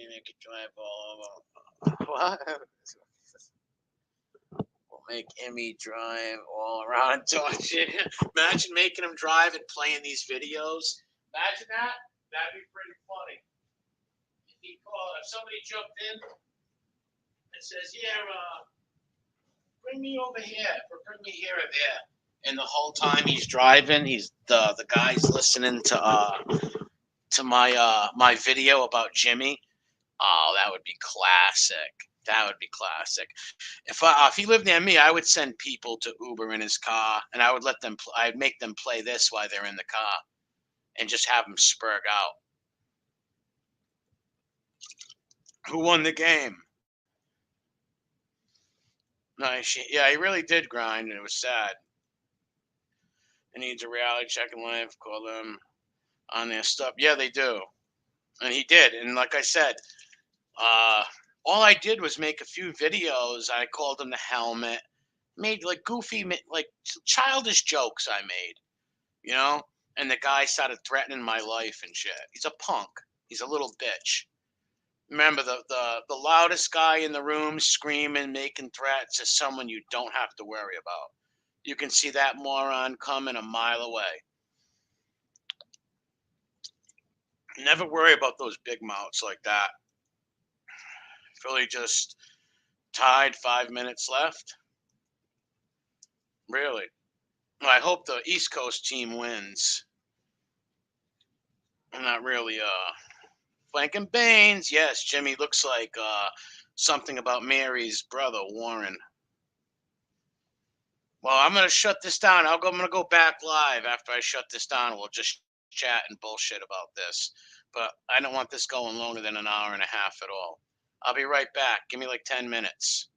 Make it drive all over. What? We'll make Emmy drive all around Georgia. Imagine making him drive and playing these videos. Imagine that. That'd be pretty funny. If somebody jumped in and says, "Yeah, bring me over here, or bring me here or there," and the whole time he's driving, he's the guy's listening to my video about Jimmy. Oh, that would be classic. That would be classic. If he lived near me, I would send people to Uber in his car, and I would I'd make them play this while they're in the car, and just have them spurg out. Who won the game? Nice. Yeah, he really did grind, and it was sad. He needs a reality check in life. Call them on their stuff. Yeah, they do. And he did. And like I said, all I did was make a few videos. I called him the Helmet. Made like goofy, like childish jokes I made, And the guy started threatening my life and shit. He's a punk. He's a little bitch. Remember, the loudest guy in the room screaming, making threats is someone you don't have to worry about. You can see that moron coming a mile away. Never worry about those big mouths like that. Philly just tied, 5 minutes left. Really? I hope the East Coast team wins. I'm not really flanking Baines. Yes, Jimmy looks like something about Mary's brother, Warren. Well, I'm gonna shut this down. I'm gonna go back live after I shut this down. We'll just chat and bullshit about this. But I don't want this going longer than an hour and a half at all. I'll be right back. Give me like 10 minutes.